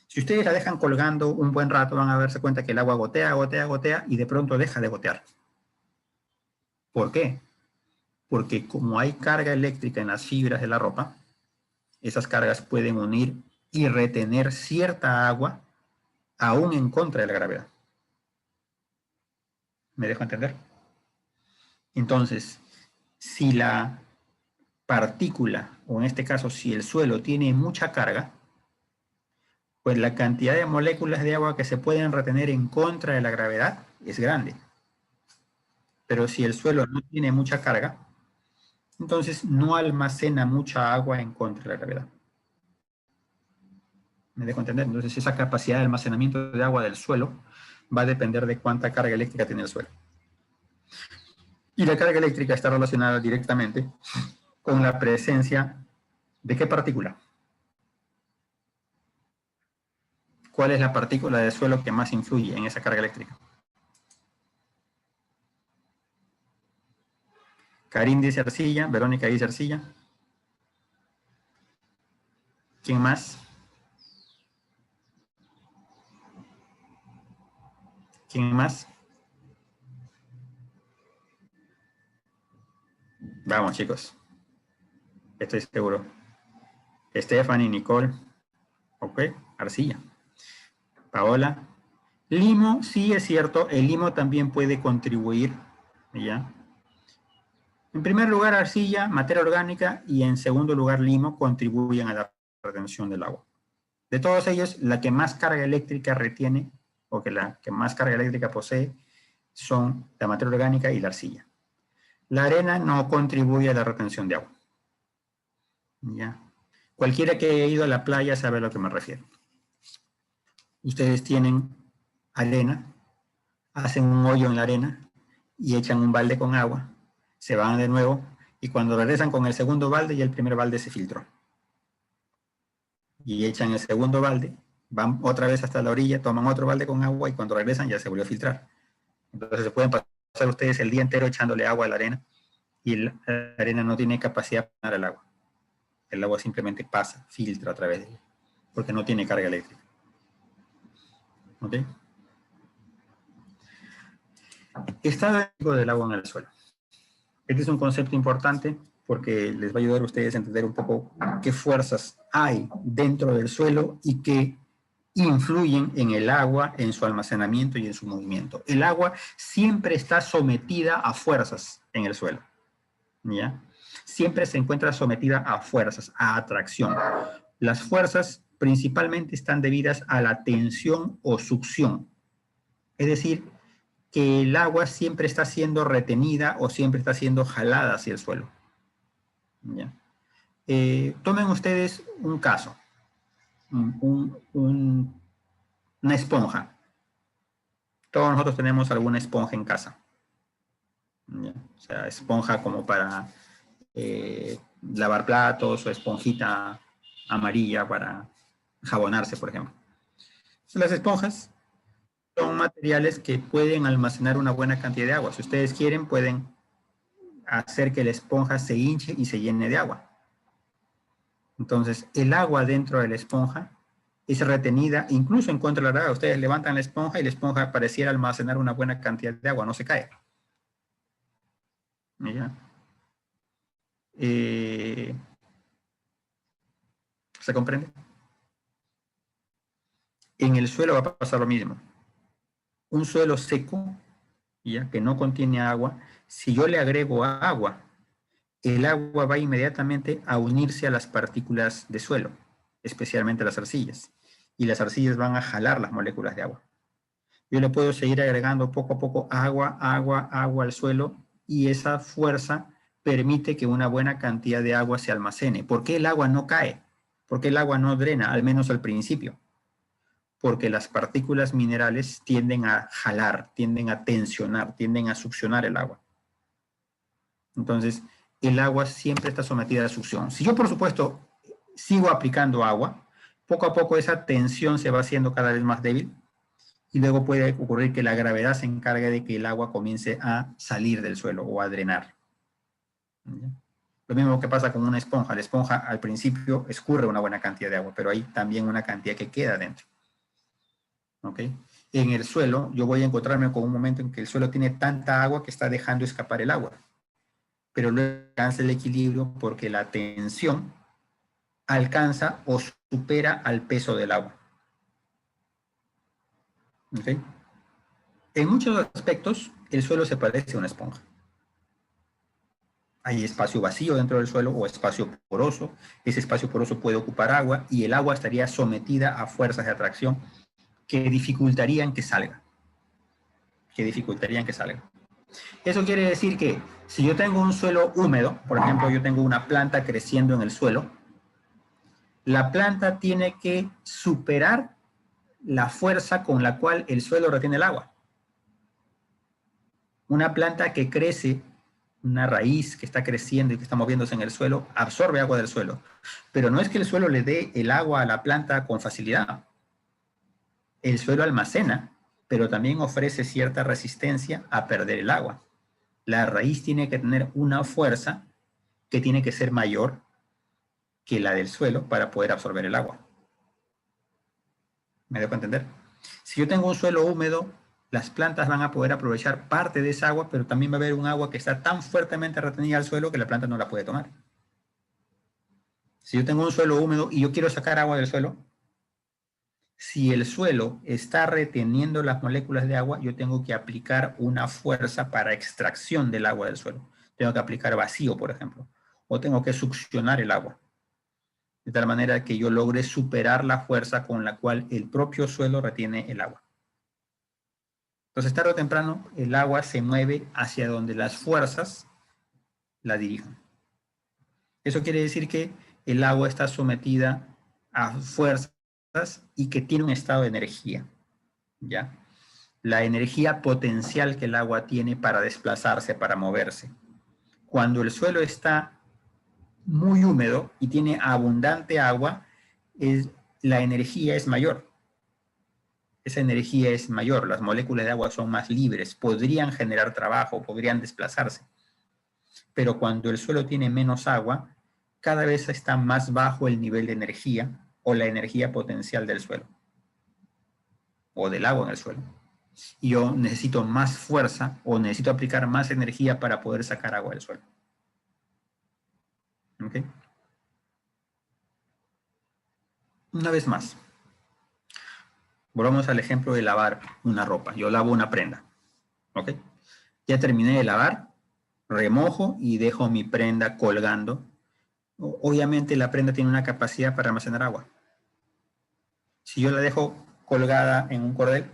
Si ustedes la dejan colgando un buen rato, van a darse cuenta que el agua gotea, gotea, gotea y de pronto deja de gotear. ¿Por qué? Porque como hay carga eléctrica en las fibras de la ropa, esas cargas pueden unir y retener cierta agua aún en contra de la gravedad. ¿Me dejo entender? Entonces, si la partícula, o en este caso si el suelo tiene mucha carga, pues la cantidad de moléculas de agua que se pueden retener en contra de la gravedad es grande. Pero si el suelo no tiene mucha carga, Entonces no almacena mucha agua en contra de la gravedad. ¿Me dejo entender? Entonces esa capacidad de almacenamiento de agua del suelo va a depender de cuánta carga eléctrica tiene el suelo. Y la carga eléctrica está relacionada directamente con la presencia de ¿qué partícula? ¿Cuál es la partícula del suelo que más influye en esa carga eléctrica? Karim dice arcilla, Verónica dice arcilla. ¿Quién más? ¿Quién más? Vamos, chicos. Estoy seguro. Stephanie, Nicole. Ok, arcilla. Paola. Limo, sí es cierto, el limo también puede contribuir, ¿ya? En primer lugar, arcilla, materia orgánica, y en segundo lugar, limo, contribuyen a la retención del agua. De todos ellos, la que más carga eléctrica retiene, o que la que más carga eléctrica posee, son la materia orgánica y la arcilla. La arena no contribuye a la retención de agua. ¿Ya? Cualquiera que haya ido a la playa sabe a lo que me refiero. Ustedes tienen arena, hacen un hoyo en la arena y echan un balde con agua, se van de nuevo y cuando regresan con el segundo balde ya el primer balde se filtró. Y echan el segundo balde, van otra vez hasta la orilla, toman otro balde con agua y cuando regresan ya se volvió a filtrar. Entonces se pueden pasar ustedes el día entero echándole agua a la arena y la arena no tiene capacidad de pasar el agua. El agua simplemente pasa, filtra a través de ella, porque no tiene carga eléctrica. ¿Ok? Estado eléctrico del agua en el suelo. Este es un concepto importante porque les va a ayudar a ustedes a entender un poco qué fuerzas hay dentro del suelo y que influyen en el agua, en su almacenamiento y en su movimiento. El agua siempre está sometida a fuerzas en el suelo, ¿ya? Siempre se encuentra sometida a fuerzas, a atracción. Las fuerzas principalmente están debidas a la tensión o succión. Es decir, que el agua siempre está siendo retenida o siempre está siendo jalada hacia el suelo. ¿Ya? Tomen ustedes un caso, una esponja. Todos nosotros tenemos alguna esponja en casa. ¿Ya? O sea, esponja como para lavar platos o esponjita amarilla para jabonarse, por ejemplo. Las esponjas son materiales que pueden almacenar una buena cantidad de agua. Si ustedes quieren, pueden hacer que la esponja se hinche y se llene de agua. Entonces, el agua dentro de la esponja es retenida, incluso en contra de la gravedad. Ustedes levantan la esponja y la esponja pareciera almacenar una buena cantidad de agua, no se cae. ¿Ya? ¿Se comprende? En el suelo va a pasar lo mismo. Un suelo seco, ¿ya? Que no contiene agua, si yo le agrego agua, el agua va inmediatamente a unirse a las partículas de suelo, especialmente las arcillas, y las arcillas van a jalar las moléculas de agua. Yo le puedo seguir agregando poco a poco agua al suelo, y esa fuerza permite que una buena cantidad de agua se almacene. ¿Por qué el agua no cae? ¿Por qué el agua no drena, al menos al principio? Porque las partículas minerales tienden a jalar, tienden a tensionar, tienden a succionar el agua. Entonces, el agua siempre está sometida a succión. Si yo, por supuesto, sigo aplicando agua, poco a poco esa tensión se va haciendo cada vez más débil y luego puede ocurrir que la gravedad se encargue de que el agua comience a salir del suelo o a drenar. ¿Ya? Lo mismo que pasa con una esponja. La esponja al principio escurre una buena cantidad de agua, pero hay también una cantidad que queda dentro. ¿Ok? En el suelo, yo voy a encontrarme con un momento en que el suelo tiene tanta agua que está dejando escapar el agua. Pero luego alcanza el equilibrio porque la tensión alcanza o supera al peso del agua. ¿Okay? En muchos aspectos, el suelo se parece a una esponja. Hay espacio vacío dentro del suelo o espacio poroso. Ese espacio poroso puede ocupar agua y el agua estaría sometida a fuerzas de atracción que dificultarían que salga. Eso quiere decir que si yo tengo un suelo húmedo, por ejemplo, yo tengo una planta creciendo en el suelo, la planta tiene que superar la fuerza con la cual el suelo retiene el agua. Una planta que crece, una raíz que está creciendo y que está moviéndose en el suelo, absorbe agua del suelo. Pero no es que el suelo le dé el agua a la planta con facilidad. El suelo almacena, pero también ofrece cierta resistencia a perder el agua. La raíz tiene que tener una fuerza que tiene que ser mayor que la del suelo para poder absorber el agua. ¿Me dejo entender? Si yo tengo un suelo húmedo, las plantas van a poder aprovechar parte de esa agua, pero también va a haber un agua que está tan fuertemente retenida al suelo que la planta no la puede tomar. Si yo tengo un suelo húmedo y yo quiero sacar agua del suelo, si el suelo está reteniendo las moléculas de agua, yo tengo que aplicar una fuerza para extracción del agua del suelo. Tengo que aplicar vacío, por ejemplo, o tengo que succionar el agua, de tal manera que yo logre superar la fuerza con la cual el propio suelo retiene el agua. Entonces, tarde o temprano, el agua se mueve hacia donde las fuerzas la dirigen. Eso quiere decir que el agua está sometida a fuerzas y que tiene un estado de energía, ¿ya? La energía potencial que el agua tiene para desplazarse, para moverse. Cuando el suelo está muy húmedo y tiene abundante agua, la energía es mayor. Esa energía es mayor, las moléculas de agua son más libres, podrían generar trabajo, podrían desplazarse. Pero cuando el suelo tiene menos agua, cada vez está más bajo el nivel de energía o la energía potencial del suelo o del agua en el suelo. Y yo necesito más fuerza o necesito aplicar más energía para poder sacar agua del suelo. ¿Ok? Una vez más, volvamos al ejemplo de lavar una ropa. Yo lavo una prenda. ¿Ok? Ya terminé de lavar, remojo y dejo mi prenda colgando. Obviamente la prenda tiene una capacidad para almacenar agua. Si yo la dejo colgada en un cordel,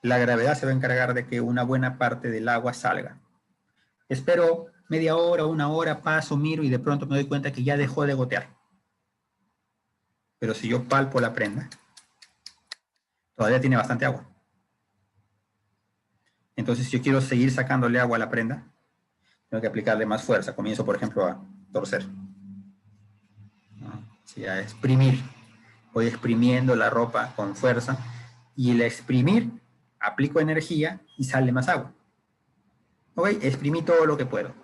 la gravedad se va a encargar de que una buena parte del agua salga. Espero media hora, una hora, paso, miro y de pronto me doy cuenta que ya dejó de gotear. Pero si yo palpo la prenda, todavía tiene bastante agua. Entonces, si yo quiero seguir sacándole agua a la prenda, tengo que aplicarle más fuerza. Comienzo, por ejemplo, a torcer. Sí, a exprimir. Voy exprimiendo la ropa con fuerza y el exprimir, aplico energía y sale más agua. Ok, exprimí todo lo que puedo.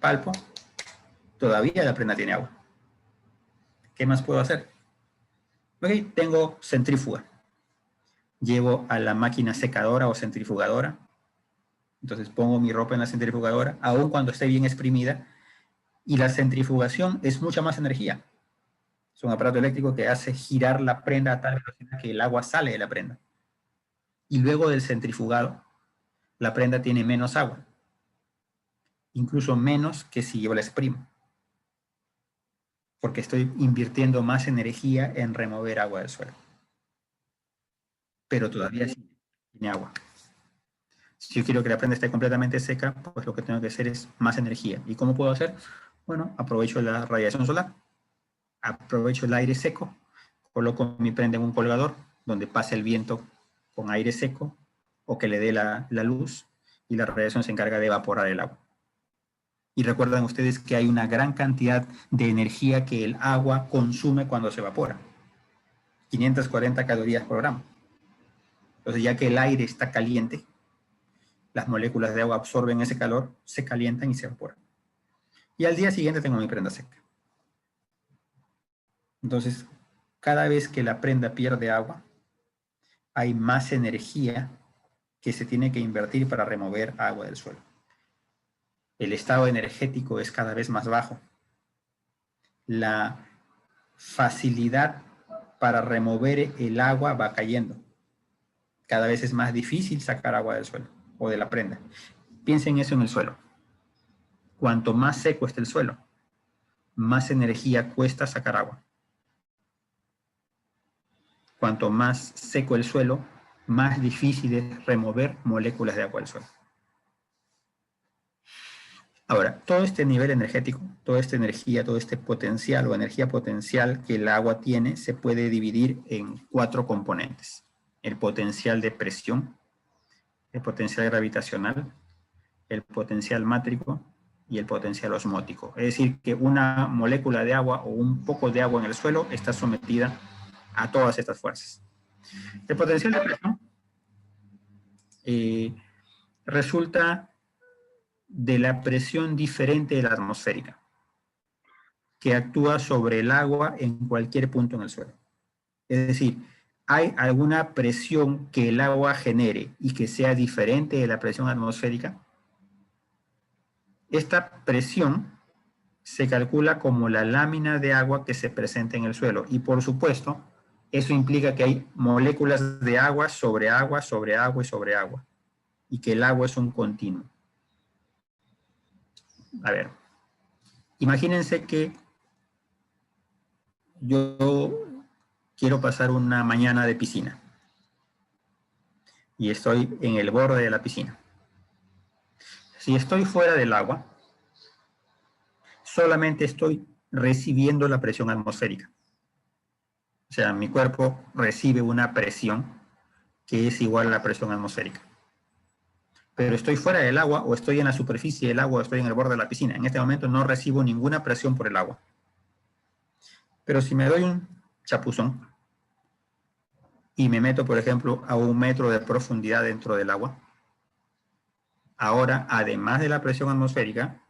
Palpo, todavía la prenda tiene agua. ¿Qué más puedo hacer? Ok, tengo centrífuga. Llevo a la máquina secadora o centrifugadora. Entonces pongo mi ropa en la centrifugadora, aun cuando esté bien exprimida. Y la centrifugación es mucha más energía. Es un aparato eléctrico que hace girar la prenda a tal velocidad que el agua sale de la prenda. Y luego del centrifugado, la prenda tiene menos agua. Incluso menos que si yo la exprimo. Porque estoy invirtiendo más energía en remover agua del suelo. Pero todavía sí tiene agua. Si yo quiero que la prenda esté completamente seca, pues lo que tengo que hacer es más energía. ¿Y cómo puedo hacer? Bueno, aprovecho la radiación solar, aprovecho el aire seco, coloco mi prenda en un colgador donde pase el viento con aire seco o que le dé la luz y la radiación se encarga de evaporar el agua. Y recuerdan ustedes que hay una gran cantidad de energía que el agua consume cuando se evapora. 540 calorías por gramo. Entonces, ya que el aire está caliente, las moléculas de agua absorben ese calor, se calientan y se evaporan. Y al día siguiente tengo mi prenda seca. Entonces, cada vez que la prenda pierde agua, hay más energía que se tiene que invertir para remover agua del suelo. El estado energético es cada vez más bajo. La facilidad para remover el agua va cayendo. Cada vez es más difícil sacar agua del suelo o de la prenda. Piensen eso en el suelo. Cuanto más seco esté el suelo, más energía cuesta sacar agua. Cuanto más seco el suelo, más difícil es remover moléculas de agua del suelo. Ahora, todo este nivel energético, toda esta energía, todo este potencial o energía potencial que el agua tiene se puede dividir en 4 componentes. El potencial de presión, el potencial gravitacional, el potencial mátrico y el potencial osmótico. Es decir, que una molécula de agua o un poco de agua en el suelo está sometida a todas estas fuerzas. El potencial de presión resulta de la presión diferente de la atmosférica, que actúa sobre el agua en cualquier punto en el suelo. Es decir, hay alguna presión que el agua genere y que sea diferente de la presión atmosférica. Esta presión se calcula como la lámina de agua que se presenta en el suelo. Y por supuesto, eso implica que hay moléculas de agua sobre agua, sobre agua y sobre agua. Y que el agua es un continuo. A ver, imagínense que yo quiero pasar una mañana de piscina. Y estoy en el borde de la piscina. Si estoy fuera del agua, solamente estoy recibiendo la presión atmosférica. O sea, mi cuerpo recibe una presión que es igual a la presión atmosférica. Pero estoy fuera del agua o estoy en la superficie del agua o estoy en el borde de la piscina. En este momento no recibo ninguna presión por el agua. Pero si me doy un chapuzón y me meto, por ejemplo, a 1 metro de profundidad dentro del agua, ahora, además de la presión atmosférica,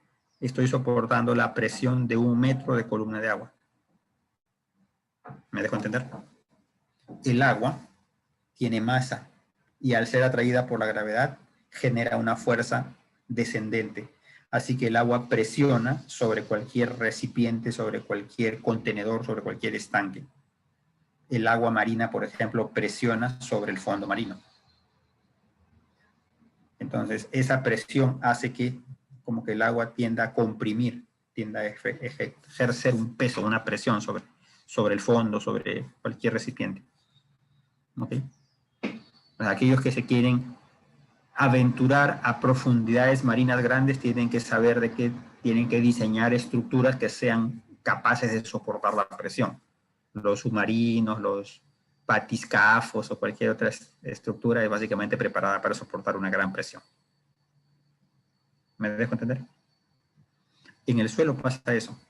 estoy soportando la presión de 1 metro de columna de agua. ¿Me dejo entender? El agua tiene masa y al ser atraída por la gravedad genera una fuerza descendente. Así que el agua presiona sobre cualquier recipiente, sobre cualquier contenedor, sobre cualquier estanque. El agua marina, por ejemplo, presiona sobre el fondo marino. Entonces, esa presión hace que como que el agua tienda a comprimir, tienda a ejercer un peso, una presión sobre el fondo, sobre cualquier recipiente. ¿Ok? Pues aquellos que se quieren aventurar a profundidades marinas grandes tienen que saber de que tienen que diseñar estructuras que sean capaces de soportar la presión. Los submarinos, los batiscafos o cualquier otra estructura es básicamente preparada para soportar una gran presión. ¿Me dejo entender? En el suelo pasa eso.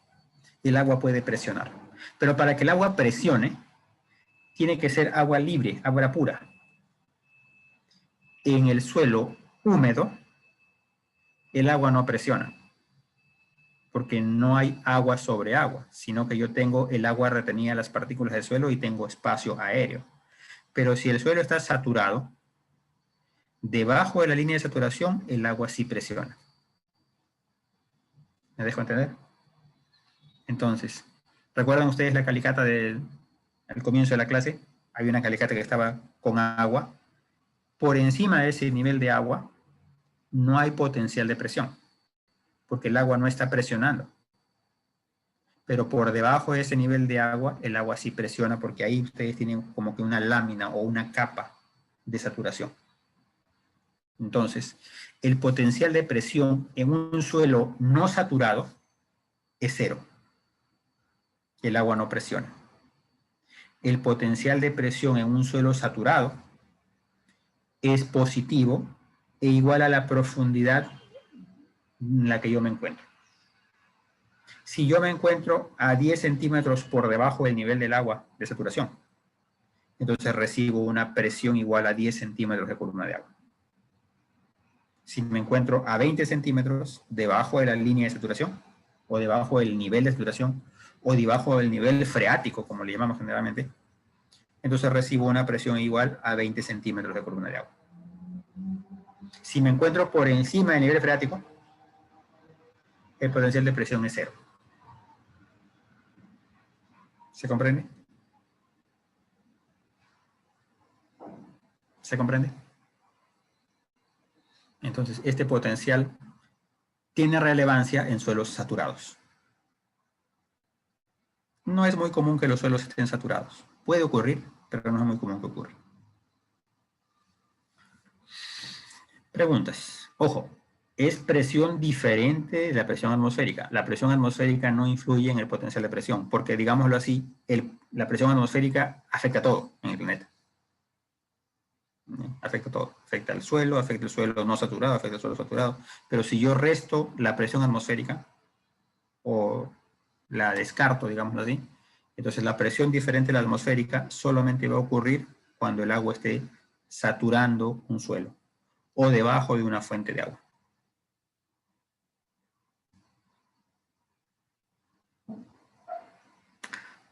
El agua puede presionar. Pero para que el agua presione, tiene que ser agua libre, agua pura. En el suelo húmedo, el agua no presiona, porque no hay agua sobre agua, sino que yo tengo el agua retenida en las partículas del suelo y tengo espacio aéreo. Pero si el suelo está saturado, debajo de la línea de saturación, el agua sí presiona. ¿Me dejo entender? Entonces, ¿recuerdan ustedes la calicata al comienzo de la clase? Había una calicata que estaba con agua. Por encima de ese nivel de agua, no hay potencial de presión, porque el agua no está presionando. Pero por debajo de ese nivel de agua, el agua sí presiona, porque ahí ustedes tienen como que una lámina o una capa de saturación. Entonces, el potencial de presión en un suelo no saturado es 0. El agua no presiona. El potencial de presión en un suelo saturado es positivo e igual a la profundidad en la que yo me encuentro. Si yo me encuentro a 10 centímetros por debajo del nivel del agua de saturación, entonces recibo una presión igual a 10 centímetros de columna de agua. Si me encuentro a 20 centímetros debajo de la línea de saturación, o debajo del nivel de saturación, o debajo del nivel freático, como le llamamos generalmente, entonces recibo una presión igual a 20 centímetros de columna de agua. Si me encuentro por encima del nivel freático, el potencial de presión es 0. ¿Se comprende? ¿Se comprende? Entonces, este potencial tiene relevancia en suelos saturados. No es muy común que los suelos estén saturados. Puede ocurrir, pero no es muy común que ocurra. Preguntas. Ojo, Es presión diferente de la presión atmosférica. La presión atmosférica no influye en el potencial de presión, porque, digámoslo así, la presión atmosférica afecta a todo en el planeta. Afecta a todo. Afecta al suelo, afecta el suelo no saturado, afecta el suelo saturado. Pero si yo resto la presión atmosférica, o la descarto, digámoslo así, entonces la presión diferente de la atmosférica solamente va a ocurrir cuando el agua esté saturando un suelo o debajo de una fuente de agua.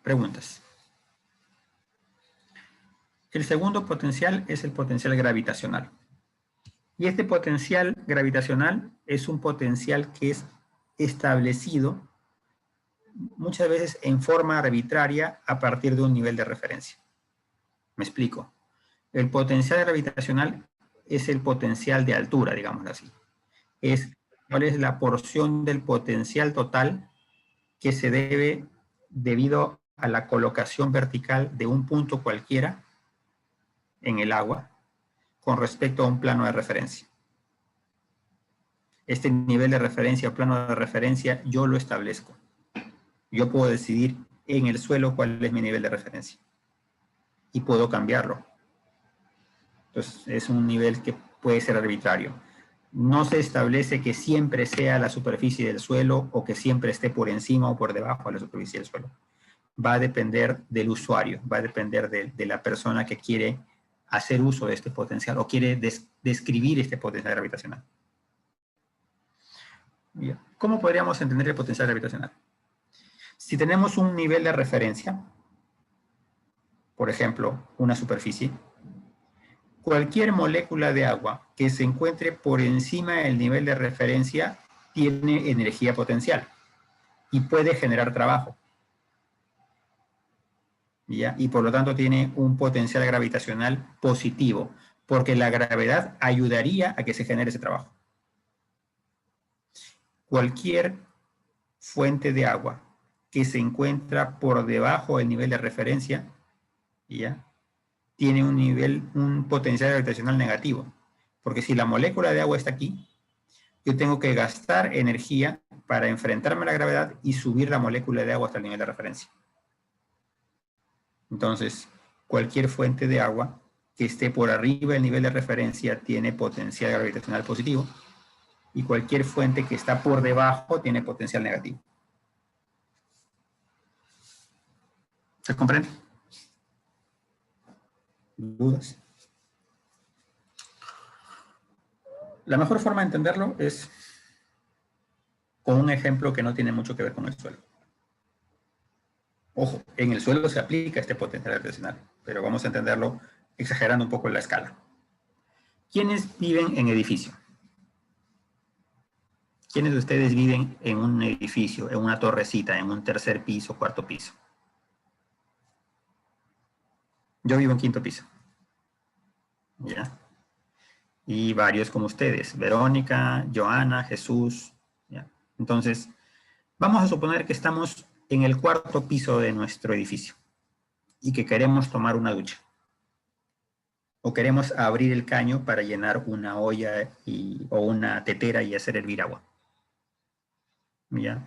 Preguntas. El segundo potencial es el potencial gravitacional. Y este potencial gravitacional es un potencial que es establecido muchas veces en forma arbitraria a partir de un nivel de referencia. Me explico. El potencial gravitacional es el potencial de altura, digámoslo así. Es cuál es la porción del potencial total que se debe debido a la colocación vertical de un punto cualquiera en el agua con respecto a un plano de referencia. Este nivel de referencia o plano de referencia yo lo establezco. Yo puedo decidir en el suelo cuál es mi nivel de referencia y puedo cambiarlo. Entonces es un nivel que puede ser arbitrario. No se establece que siempre sea la superficie del suelo o que siempre esté por encima o por debajo de la superficie del suelo. Va a depender del usuario, va a depender de la persona que quiere hacer uso de este potencial o quiere describir este potencial gravitacional. Bien. ¿Cómo podríamos entender el potencial gravitacional? Si tenemos un nivel de referencia, por ejemplo, una superficie, cualquier molécula de agua que se encuentre por encima del nivel de referencia tiene energía potencial y puede generar trabajo. ¿Ya? Y por lo tanto tiene un potencial gravitacional positivo, porque la gravedad ayudaría a que se genere ese trabajo. Cualquier fuente de agua que se encuentra por debajo del nivel de referencia, ¿ya? Tiene un potencial gravitacional negativo, porque si la molécula de agua está aquí, yo tengo que gastar energía para enfrentarme a la gravedad y subir la molécula de agua hasta el nivel de referencia. Entonces, cualquier fuente de agua que esté por arriba del nivel de referencia tiene potencial gravitacional positivo y cualquier fuente que está por debajo tiene potencial negativo. ¿Se comprende? ¿Dudas? La mejor forma de entenderlo es con un ejemplo que no tiene mucho que ver con el suelo. Ojo, en el suelo se aplica este potencial gravitacional, pero vamos a entenderlo exagerando un poco la escala. ¿Quiénes viven en edificio? ¿Quiénes de ustedes viven en un edificio, en una torrecita, en un tercer piso, cuarto piso? Yo vivo en quinto piso. ¿Ya? Y varios como ustedes, Verónica, Joana, Jesús. ¿Ya? Entonces, vamos a suponer que estamos en el cuarto piso de nuestro edificio y que queremos tomar una ducha. O queremos abrir el caño para llenar una olla o una tetera y hacer hervir agua. ¿Ya?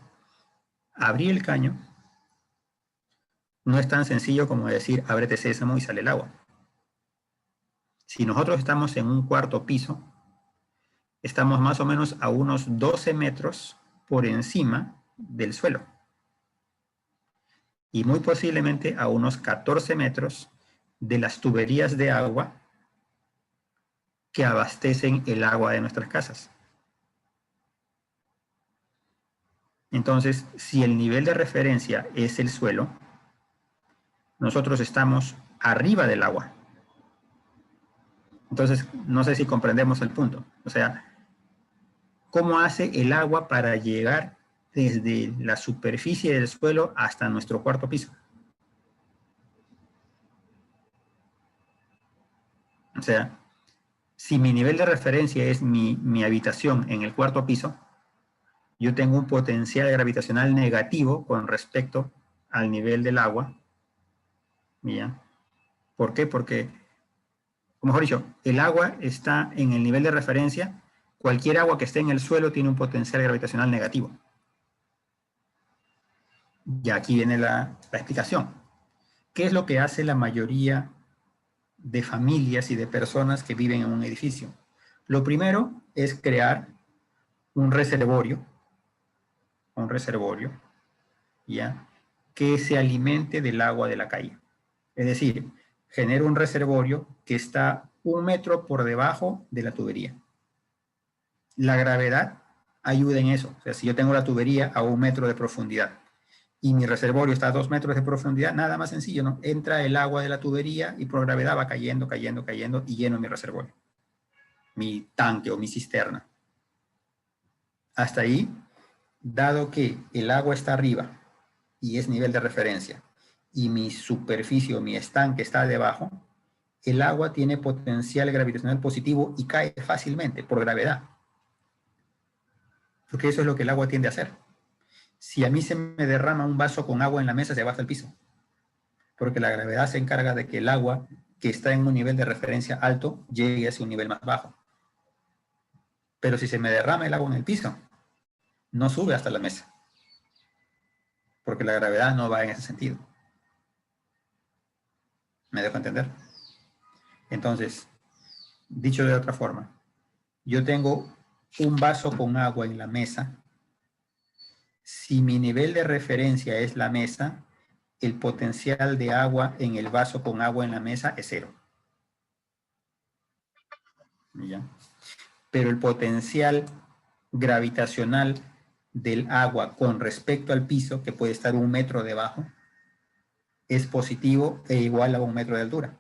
Abrir el caño no es tan sencillo como decir ábrete sésamo y sale el agua. Si nosotros estamos en un cuarto piso, estamos más o menos a unos 12 metros por encima del suelo. Y muy posiblemente a unos 14 metros de las tuberías de agua que abastecen el agua de nuestras casas. Entonces, si el nivel de referencia es el suelo, nosotros estamos arriba del agua. Entonces, no sé si comprendemos el punto. O sea, ¿cómo hace el agua para llegar desde la superficie del suelo hasta nuestro cuarto piso? O sea, si mi nivel de referencia es mi habitación en el cuarto piso, yo tengo un potencial gravitacional negativo con respecto al nivel del agua. ¿Ya? ¿Por qué? Porque, o mejor dicho, el agua está en el nivel de referencia Cualquier agua que esté en el suelo tiene un potencial gravitacional negativo. Y aquí viene la explicación. ¿Qué es lo que hace la mayoría de familias y de personas que viven en un edificio? Lo primero es crear un reservorio, ¿ya? Que se alimente del agua de la calle. Es decir, genera un reservorio que está 1 metro por debajo de la tubería. La gravedad ayuda en eso. O sea, si yo tengo la tubería a 1 metro de profundidad y mi reservorio está a 2 metros de profundidad, nada más sencillo, ¿no? Entra el agua de la tubería y por gravedad va cayendo, cayendo, cayendo y lleno mi reservorio, mi tanque o mi cisterna. Hasta ahí, dado que el agua está arriba y es nivel de referencia y mi superficie o mi estanque está debajo, el agua tiene potencial gravitacional positivo y cae fácilmente por gravedad. Porque eso es lo que el agua tiende a hacer. Si a mí se me derrama un vaso con agua en la mesa, se va hasta el piso. Porque la gravedad se encarga de que el agua que está en un nivel de referencia alto llegue hacia un nivel más bajo. Pero si se me derrama el agua en el piso, no sube hasta la mesa. Porque la gravedad no va en ese sentido. ¿Me dejo entender? Entonces, dicho de otra forma, yo tengo un vaso con agua en la mesa. Si mi nivel de referencia es la mesa, el potencial de agua en el vaso con agua en la mesa es 0. ¿Ya? Pero el potencial gravitacional del agua con respecto al piso, que puede estar 1 metro debajo, es positivo e igual a 1 metro de altura.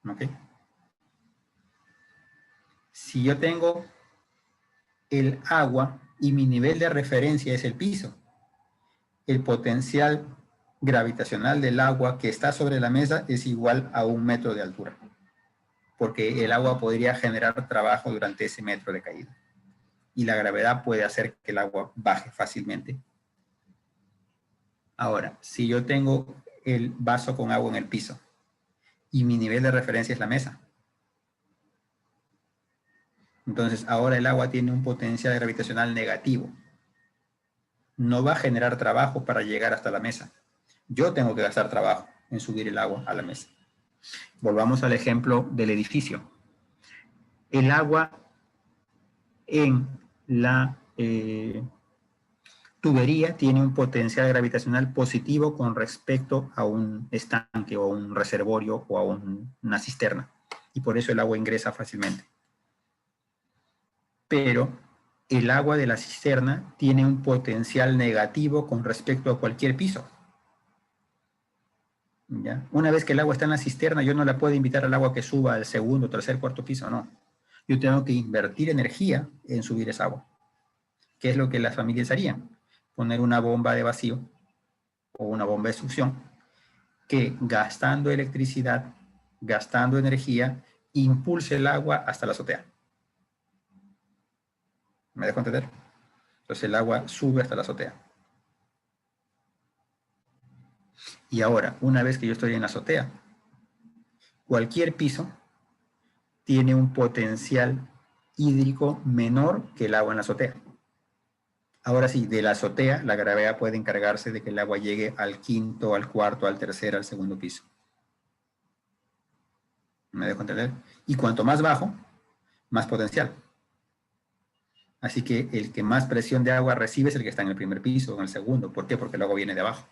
¿Ok? Si yo tengo el agua y mi nivel de referencia es el piso, el potencial gravitacional del agua que está sobre la mesa es igual a 1 metro de altura, porque el agua podría generar trabajo durante ese metro de caída. Y la gravedad puede hacer que el agua baje fácilmente. Ahora, si yo tengo el vaso con agua en el piso y mi nivel de referencia es la mesa, entonces ahora el agua tiene un potencial gravitacional negativo. No va a generar trabajo para llegar hasta la mesa. Yo tengo que gastar trabajo en subir el agua a la mesa. Volvamos al ejemplo del edificio. El agua en la tubería tiene un potencial gravitacional positivo con respecto a un estanque o a un reservorio o a una cisterna. Y por eso el agua ingresa fácilmente. Pero el agua de la cisterna tiene un potencial negativo con respecto a cualquier piso. ¿Ya? Una vez que el agua está en la cisterna, yo no la puedo invitar al agua que suba al segundo, tercer, cuarto piso, no. Yo tengo que invertir energía en subir esa agua. ¿Qué es lo que las familias harían? Poner una bomba de vacío o una bomba de succión que gastando electricidad, gastando energía, impulse el agua hasta la azotea. ¿Me dejo entender? Entonces el agua sube hasta la azotea. Y ahora, una vez que yo estoy en la azotea, cualquier piso tiene un potencial hídrico menor que el agua en la azotea. Ahora sí, de la azotea, la gravedad puede encargarse de que el agua llegue al quinto, al cuarto, al tercer, al segundo piso. ¿Me dejo entender? Y cuanto más bajo, más potencial. Así que el que más presión de agua recibe es el que está en el primer piso o en el segundo. ¿Por qué? Porque el agua viene de abajo.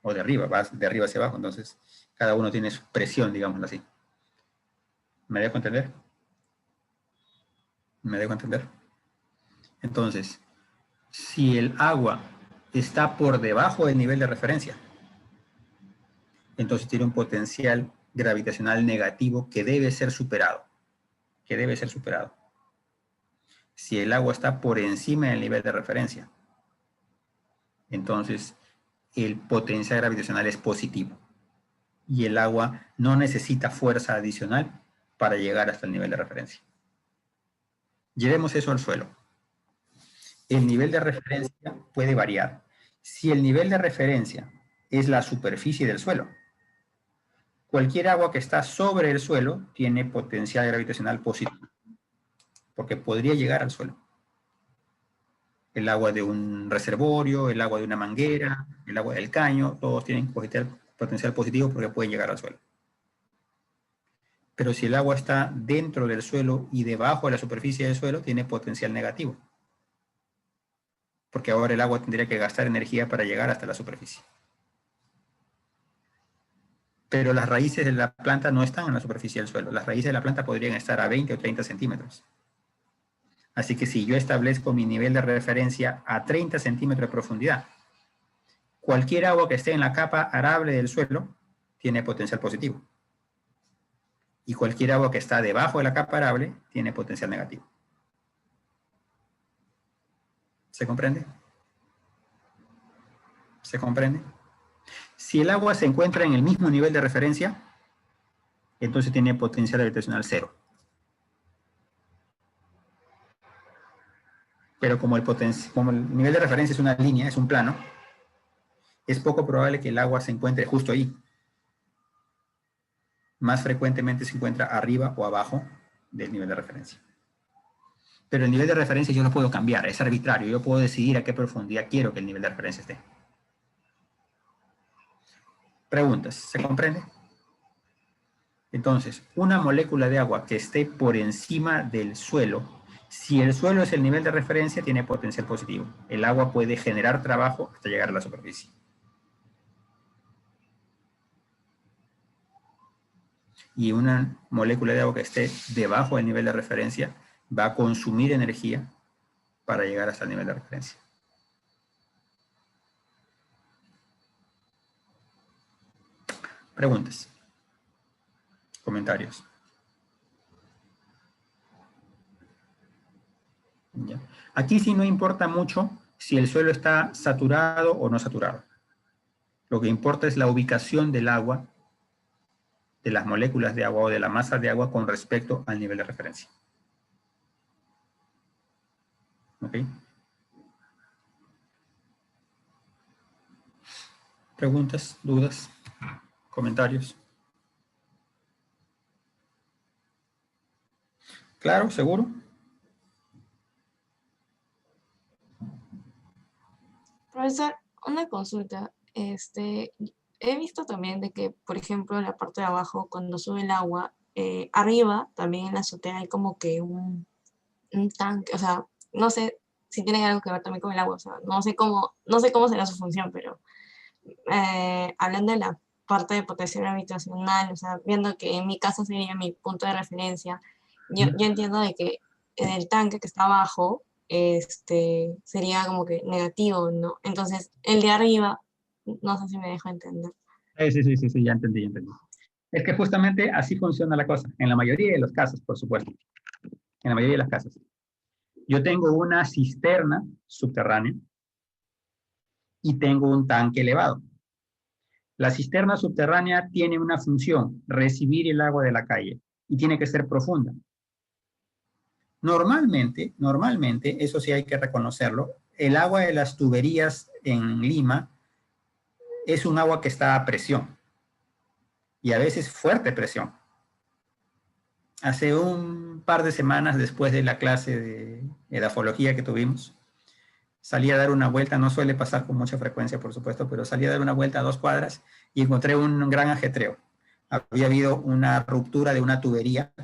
O de arriba, va de arriba hacia abajo. Entonces, cada uno tiene su presión, digámoslo así. ¿Me dejo entender? ¿Me dejo entender? Entonces, si el agua está por debajo del nivel de referencia, entonces tiene un potencial gravitacional negativo que debe ser superado. Que debe ser superado. Si el agua está por encima del nivel de referencia, entonces el potencial gravitacional es positivo. Y el agua no necesita fuerza adicional para llegar hasta el nivel de referencia. Llevemos eso al suelo. El nivel de referencia puede variar. Si el nivel de referencia es la superficie del suelo, cualquier agua que está sobre el suelo tiene potencial gravitacional positivo, porque podría llegar al suelo. El agua de un reservorio, el agua de una manguera, el agua del caño, todos tienen potencial positivo porque pueden llegar al suelo. Pero si el agua está dentro del suelo y debajo de la superficie del suelo, tiene potencial negativo. Porque ahora el agua tendría que gastar energía para llegar hasta la superficie. Pero las raíces de la planta no están en la superficie del suelo. Las raíces de la planta podrían estar a 20 o 30 centímetros. Así que si yo establezco mi nivel de referencia a 30 centímetros de profundidad, cualquier agua que esté en la capa arable del suelo tiene potencial positivo. Y cualquier agua que está debajo de la capa arable tiene potencial negativo. ¿Se comprende? ¿Se comprende? Si el agua se encuentra en el mismo nivel de referencia, entonces tiene potencial gravitacional cero. Pero como el nivel de referencia es una línea, es un plano, es poco probable que el agua se encuentre justo ahí. Más frecuentemente se encuentra arriba o abajo del nivel de referencia. Pero el nivel de referencia yo lo puedo cambiar, es arbitrario. Yo puedo decidir a qué profundidad quiero que el nivel de referencia esté. Preguntas, ¿se comprende? Entonces, una molécula de agua que esté por encima del suelo, si el suelo es el nivel de referencia, tiene potencial positivo. El agua puede generar trabajo hasta llegar a la superficie. Y una molécula de agua que esté debajo del nivel de referencia va a consumir energía para llegar hasta el nivel de referencia. Preguntas. Comentarios. ¿Ya? Aquí sí no importa mucho si el suelo está saturado o no saturado. Lo que importa es la ubicación del agua, de las moléculas de agua o de la masa de agua con respecto al nivel de referencia. ¿Ok? ¿Preguntas, dudas, comentarios? ¿Claro? ¿Seguro? Profesor, una consulta. He visto también de que, por ejemplo, en la parte de abajo, cuando sube el agua, arriba, también en la azotea, hay como que un tanque, o sea, no sé si tiene algo que ver también con el agua, o sea, no sé cómo será su función, pero hablando de la parte de potencial gravitacional, o sea, viendo que en mi caso sería mi punto de referencia, yo entiendo de que en el tanque que está abajo, sería como que negativo, ¿no? Entonces, el de arriba, no sé si me dejo entender. Sí, ya entendí, ya entendí. Es que justamente así funciona la cosa, en la mayoría de los casos, por supuesto, en la mayoría de las casas. Yo tengo una cisterna subterránea y tengo un tanque elevado. La cisterna subterránea tiene una función, recibir el agua de la calle, y tiene que ser profunda. Normalmente, eso sí hay que reconocerlo, el agua de las tuberías en Lima es un agua que está a presión, y a veces fuerte presión. Hace un par de semanas después de la clase de edafología que tuvimos, salí a dar una vuelta, no suele pasar con mucha frecuencia, por supuesto, pero salí a dar una vuelta a 2 cuadras y encontré un gran ajetreo. Había habido una ruptura de una tubería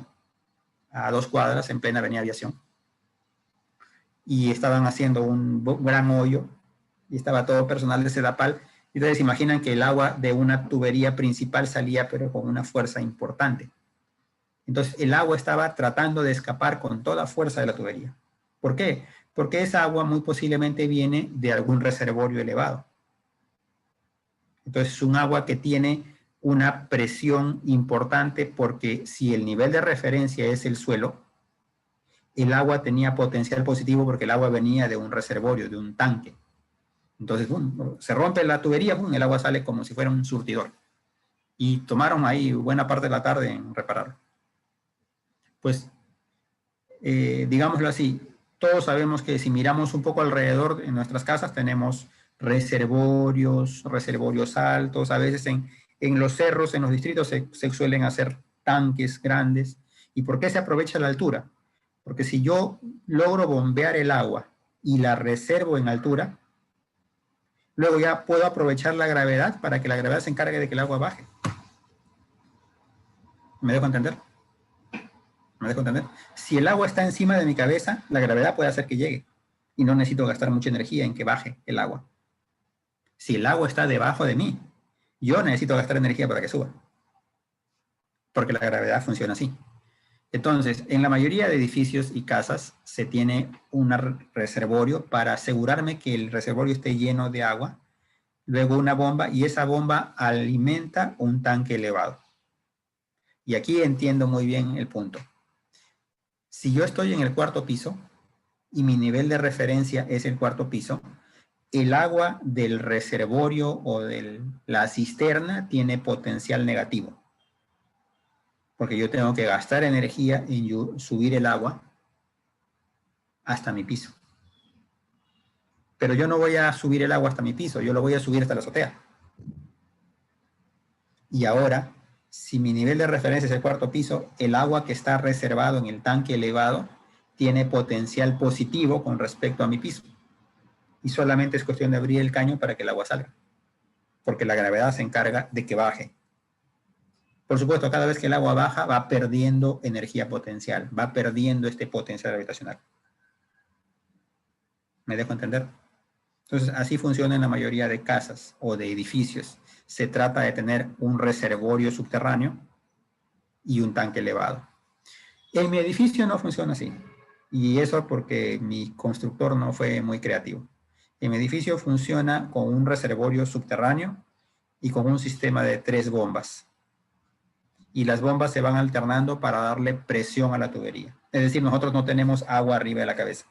a 2 cuadras en plena avenida Aviación. Y estaban haciendo un gran hoyo y estaba todo personal de Sedapal. Y ustedes se imaginan que el agua de una tubería principal salía, pero con una fuerza importante. Entonces el agua estaba tratando de escapar con toda fuerza de la tubería. ¿Por qué? Porque esa agua muy posiblemente viene de algún reservorio elevado. Entonces es un agua que tiene una presión importante porque si el nivel de referencia es el suelo, el agua tenía potencial positivo porque el agua venía de un reservorio, de un tanque. Entonces, boom, se rompe la tubería, boom, el agua sale como si fuera un surtidor. Y tomaron ahí buena parte de la tarde en repararlo. Pues, digámoslo así, todos sabemos que si miramos un poco alrededor en nuestras casas tenemos reservorios altos, a veces en los cerros, en los distritos, se suelen hacer tanques grandes. ¿Y por qué se aprovecha la altura? Porque si yo logro bombear el agua y la reservo en altura, luego ya puedo aprovechar la gravedad para que la gravedad se encargue de que el agua baje. ¿Me dejo entender? ¿Me dejo entender? Si el agua está encima de mi cabeza, la gravedad puede hacer que llegue. Y no necesito gastar mucha energía en que baje el agua. Si el agua está debajo de mí, yo necesito gastar energía para que suba. Porque la gravedad funciona así. Entonces, en la mayoría de edificios y casas se tiene un reservorio para asegurarme que el reservorio esté lleno de agua, luego una bomba, y esa bomba alimenta un tanque elevado. Y aquí entiendo muy bien el punto. Si yo estoy en el cuarto piso y mi nivel de referencia es el cuarto piso, el agua del reservorio o de la cisterna tiene potencial negativo. Porque yo tengo que gastar energía en subir el agua hasta mi piso. Pero yo no voy a subir el agua hasta mi piso, yo lo voy a subir hasta la azotea. Y ahora, si mi nivel de referencia es el cuarto piso, el agua que está reservado en el tanque elevado tiene potencial positivo con respecto a mi piso. Y solamente es cuestión de abrir el caño para que el agua salga. Porque la gravedad se encarga de que baje. Por supuesto, cada vez que el agua baja, va perdiendo energía potencial, va perdiendo este potencial gravitacional. ¿Me dejo entender? Entonces, así funciona en la mayoría de casas o de edificios. Se trata de tener un reservorio subterráneo y un tanque elevado. En mi edificio no funciona así. Y eso porque mi constructor no fue muy creativo. En mi edificio funciona con un reservorio subterráneo y con un sistema de 3 bombas. Y las bombas se van alternando para darle presión a la tubería. Es decir, nosotros no tenemos agua arriba de la cabeza.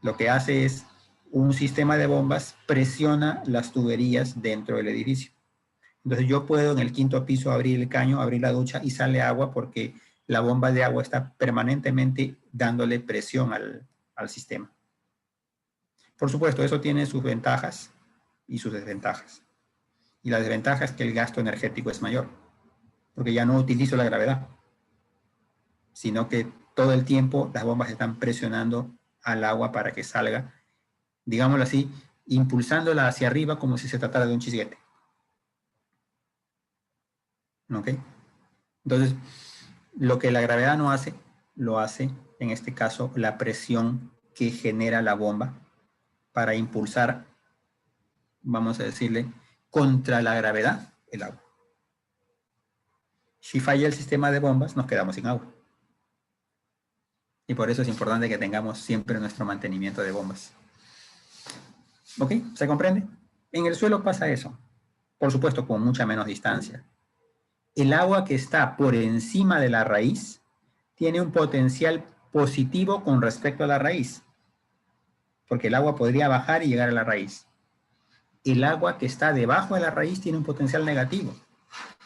Lo que hace es un sistema de bombas presiona las tuberías dentro del edificio. Entonces yo puedo en el quinto piso abrir el caño, abrir la ducha y sale agua porque la bomba de agua está permanentemente dándole presión al sistema. Por supuesto, eso tiene sus ventajas y sus desventajas. Y la desventaja es que el gasto energético es mayor, porque ya no utilizo la gravedad, sino que todo el tiempo las bombas están presionando al agua para que salga, digámoslo así, impulsándola hacia arriba como si se tratara de un chisguete. ¿Ok? Entonces, lo que la gravedad no hace, lo hace, en este caso, la presión que genera la bomba para impulsar, vamos a decirle, contra la gravedad, el agua. Si falla el sistema de bombas, nos quedamos sin agua. Y por eso es importante que tengamos siempre nuestro mantenimiento de bombas. ¿Ok? ¿Se comprende? En el suelo pasa eso. Por supuesto, con mucha menos distancia. El agua que está por encima de la raíz tiene un potencial positivo con respecto a la raíz. Porque el agua podría bajar y llegar a la raíz. El agua que está debajo de la raíz tiene un potencial negativo.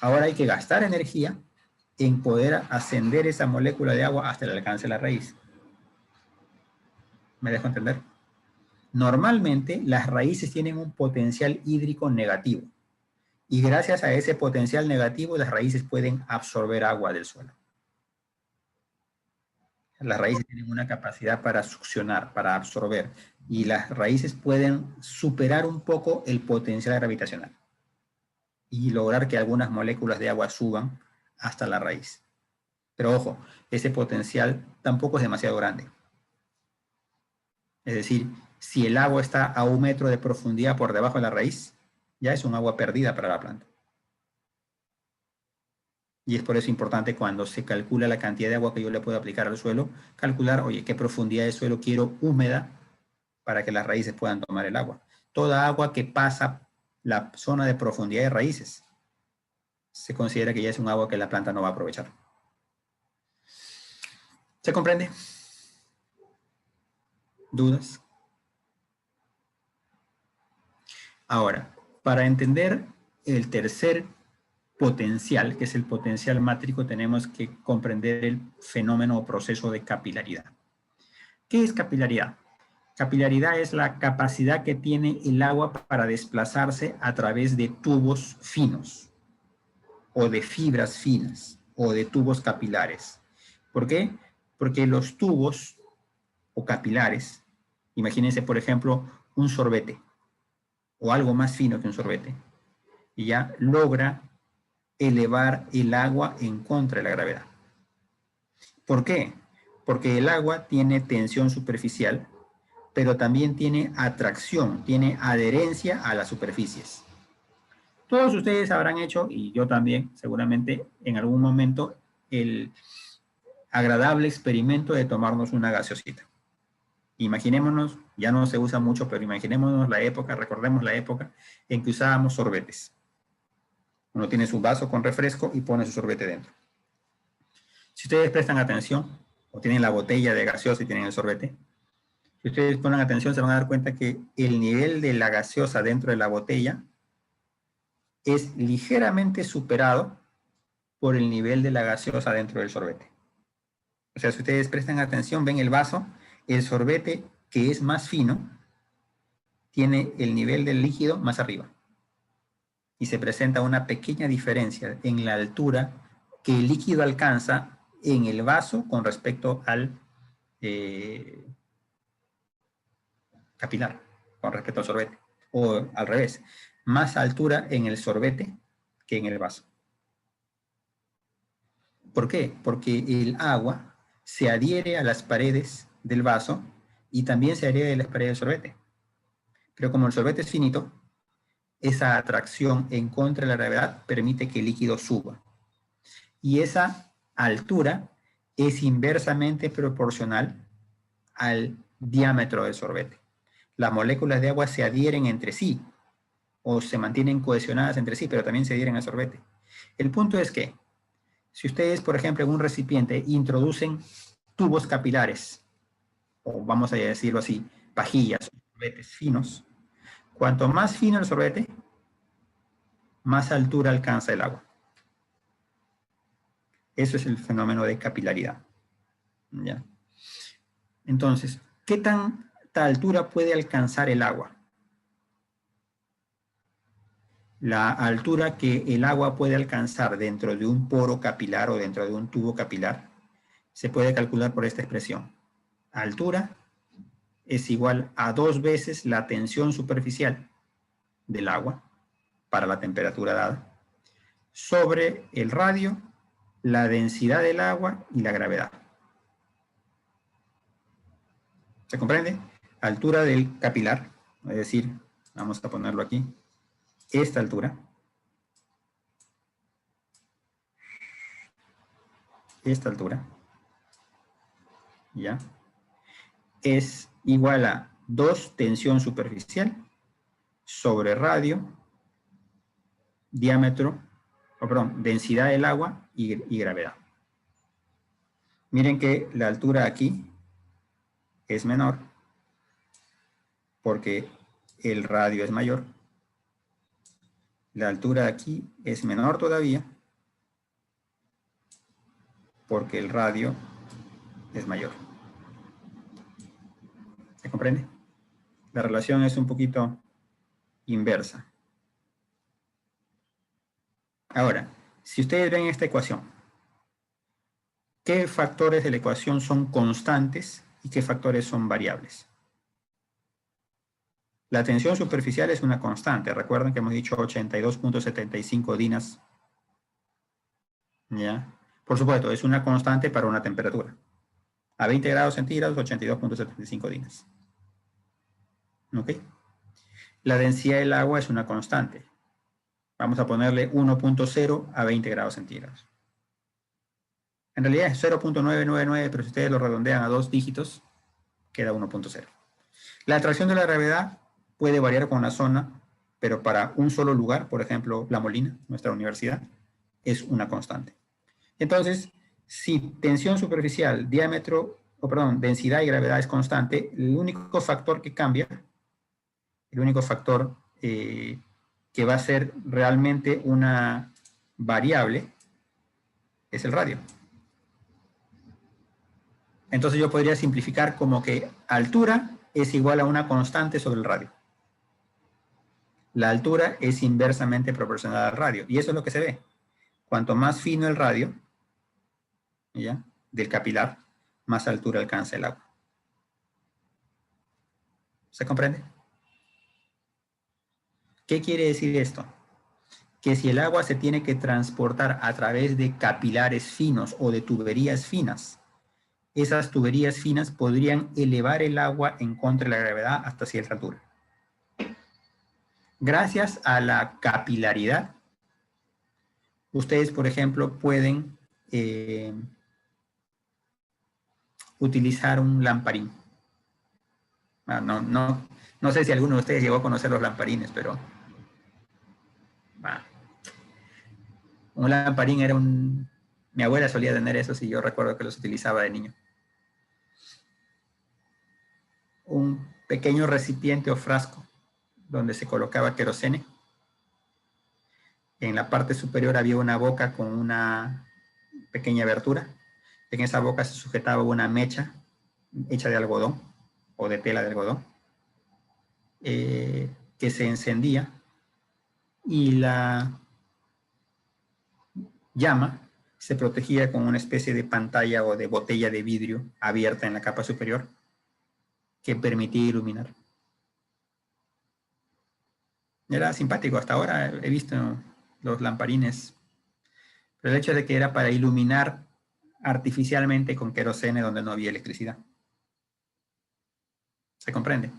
Ahora hay que gastar energía en poder ascender esa molécula de agua hasta el alcance de la raíz. ¿Me dejo entender? Normalmente las raíces tienen un potencial hídrico negativo y gracias a ese potencial negativo las raíces pueden absorber agua del suelo. Las raíces tienen una capacidad para succionar, para absorber, y las raíces pueden superar un poco el potencial gravitacional y lograr que algunas moléculas de agua suban hasta la raíz. Pero ojo, ese potencial tampoco es demasiado grande. Es decir, si el agua está a 1 metro de profundidad por debajo de la raíz, ya es un agua perdida para la planta. Y es por eso importante cuando se calcula la cantidad de agua que yo le puedo aplicar al suelo, calcular, oye, qué profundidad de suelo quiero húmeda para que las raíces puedan tomar el agua. Toda agua que pasa la zona de profundidad de raíces se considera que ya es un agua que la planta no va a aprovechar. ¿Se comprende? ¿Dudas? Ahora, para entender el tercer potencial, que es el potencial mátrico, tenemos que comprender el fenómeno o proceso de capilaridad. ¿Qué es capilaridad? Capilaridad es la capacidad que tiene el agua para desplazarse a través de tubos finos, o de fibras finas, o de tubos capilares. ¿Por qué? Porque los tubos o capilares, imagínense por ejemplo un sorbete, o algo más fino que un sorbete, y ya logra elevar el agua en contra de la gravedad. ¿Por qué? Porque el agua tiene tensión superficial, pero también tiene atracción, tiene adherencia a las superficies. Todos ustedes habrán hecho, y yo también, seguramente, en algún momento, el agradable experimento de tomarnos una gaseosita. Imaginémonos, ya no se usa mucho, pero imaginémonos la época, recordemos la época en que usábamos sorbetes. Uno tiene su vaso con refresco y pone su sorbete dentro. Si ustedes prestan atención, o tienen la botella de gaseosa y tienen el sorbete, si ustedes ponen atención se van a dar cuenta que el nivel de la gaseosa dentro de la botella es ligeramente superado por el nivel de la gaseosa dentro del sorbete. O sea, si ustedes prestan atención, ven el vaso, el sorbete, que es más fino, tiene el nivel del líquido más arriba. Y se presenta una pequeña diferencia en la altura que el líquido alcanza en el vaso con respecto al capilar, con respecto al sorbete. O al revés, más altura en el sorbete que en el vaso. ¿Por qué? Porque el agua se adhiere a las paredes del vaso y también se adhiere a las paredes del sorbete. Pero como el sorbete es finito, esa atracción en contra de la gravedad permite que el líquido suba. Y esa altura es inversamente proporcional al diámetro del sorbete. Las moléculas de agua se adhieren entre sí o se mantienen cohesionadas entre sí, pero también se adhieren al sorbete. El punto es que si ustedes, por ejemplo, en un recipiente introducen tubos capilares, o vamos a decirlo así, pajillas, sorbetes finos, cuanto más fino el sorbete, más altura alcanza el agua. Eso es el fenómeno de capilaridad. ¿Ya? Entonces, ¿qué tanta altura puede alcanzar el agua? La altura que el agua puede alcanzar dentro de un poro capilar o dentro de un tubo capilar se puede calcular por esta expresión. Altura es igual a 2 veces la tensión superficial del agua para la temperatura dada sobre el radio, la densidad del agua y la gravedad. ¿Se comprende? Altura del capilar, es decir, vamos a ponerlo aquí, esta altura, ¿ya? Es igual a 2 tensión superficial sobre radio, diámetro, densidad del agua y gravedad. Miren que la altura aquí es menor porque el radio es mayor. La altura de aquí es menor todavía porque el radio es mayor. ¿Se comprende? La relación es un poquito inversa. Ahora, si ustedes ven esta ecuación, ¿qué factores de la ecuación son constantes y qué factores son variables? La tensión superficial es una constante. Recuerden que hemos dicho 82.75 dinas. ¿Ya? Por supuesto, es una constante para una temperatura. A 20 grados centígrados, 82.75 dinas. ¿Ok? La densidad del agua es una constante. Vamos a ponerle 1.0 a 20 grados centígrados. En realidad es 0.999, pero si ustedes lo redondean a 2 dígitos, queda 1.0. La atracción de la gravedad puede variar con la zona, pero para un solo lugar, por ejemplo, La Molina, nuestra universidad, es una constante. Entonces, si tensión superficial, diámetro, densidad y gravedad es constante, el único factor que cambia, el único factor que va a ser realmente una variable, es el radio. Entonces yo podría simplificar como que altura es igual a una constante sobre el radio. La altura es inversamente proporcional al radio. Y eso es lo que se ve. Cuanto más fino el radio, ¿ya?, del capilar, más altura alcanza el agua. ¿Se comprende? ¿Qué quiere decir esto? Que si el agua se tiene que transportar a través de capilares finos o de tuberías finas, esas tuberías finas podrían elevar el agua en contra de la gravedad hasta cierta altura. Gracias a la capilaridad, ustedes, por ejemplo, pueden utilizar un lamparín. No sé si alguno de ustedes llegó a conocer los lamparines, pero un lamparín era un... Mi abuela solía tener esos y yo recuerdo que los utilizaba de niño. Un pequeño recipiente o frasco donde se colocaba querosene. En la parte superior había una boca con una pequeña abertura. En esa boca se sujetaba una mecha hecha de algodón o de tela de algodón, que se encendía, y la llama se protegía con una especie de pantalla o de botella de vidrio abierta en la capa superior que permitía iluminar. Era simpático. Hasta ahora he visto los lamparines, pero el hecho de que era para iluminar artificialmente con querosene donde no había electricidad. ¿Se comprende?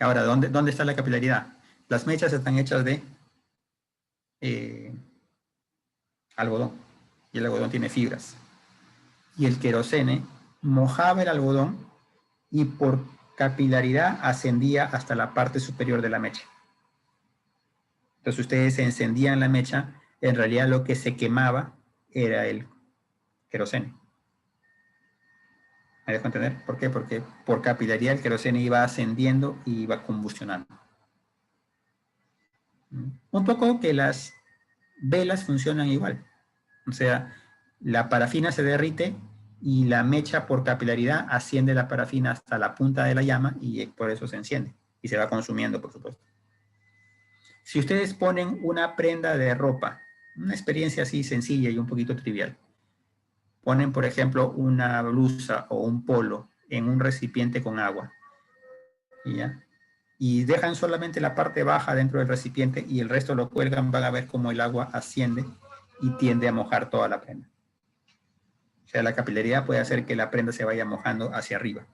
Ahora, ¿dónde está la capilaridad? Las mechas están hechas de algodón, y el algodón tiene fibras. Y el querosene mojaba el algodón y por capilaridad ascendía hasta la parte superior de la mecha. Entonces ustedes encendían la mecha, en realidad lo que se quemaba era el querosene. ¿Me dejo entender? ¿Por qué? Porque por capilaridad el querosene iba ascendiendo y iba combustionando. Un poco que las velas funcionan igual. O sea, la parafina se derrite y la mecha por capilaridad asciende la parafina hasta la punta de la llama y por eso se enciende. Y se va consumiendo, por supuesto. Si ustedes ponen una prenda de ropa, una experiencia así sencilla y un poquito trivial, ponen, por ejemplo, una blusa o un polo en un recipiente con agua, ¿ya?, y dejan solamente la parte baja dentro del recipiente y el resto lo cuelgan, van a ver cómo el agua asciende y tiende a mojar toda la prenda. O sea, la capilaridad puede hacer que la prenda se vaya mojando hacia arriba.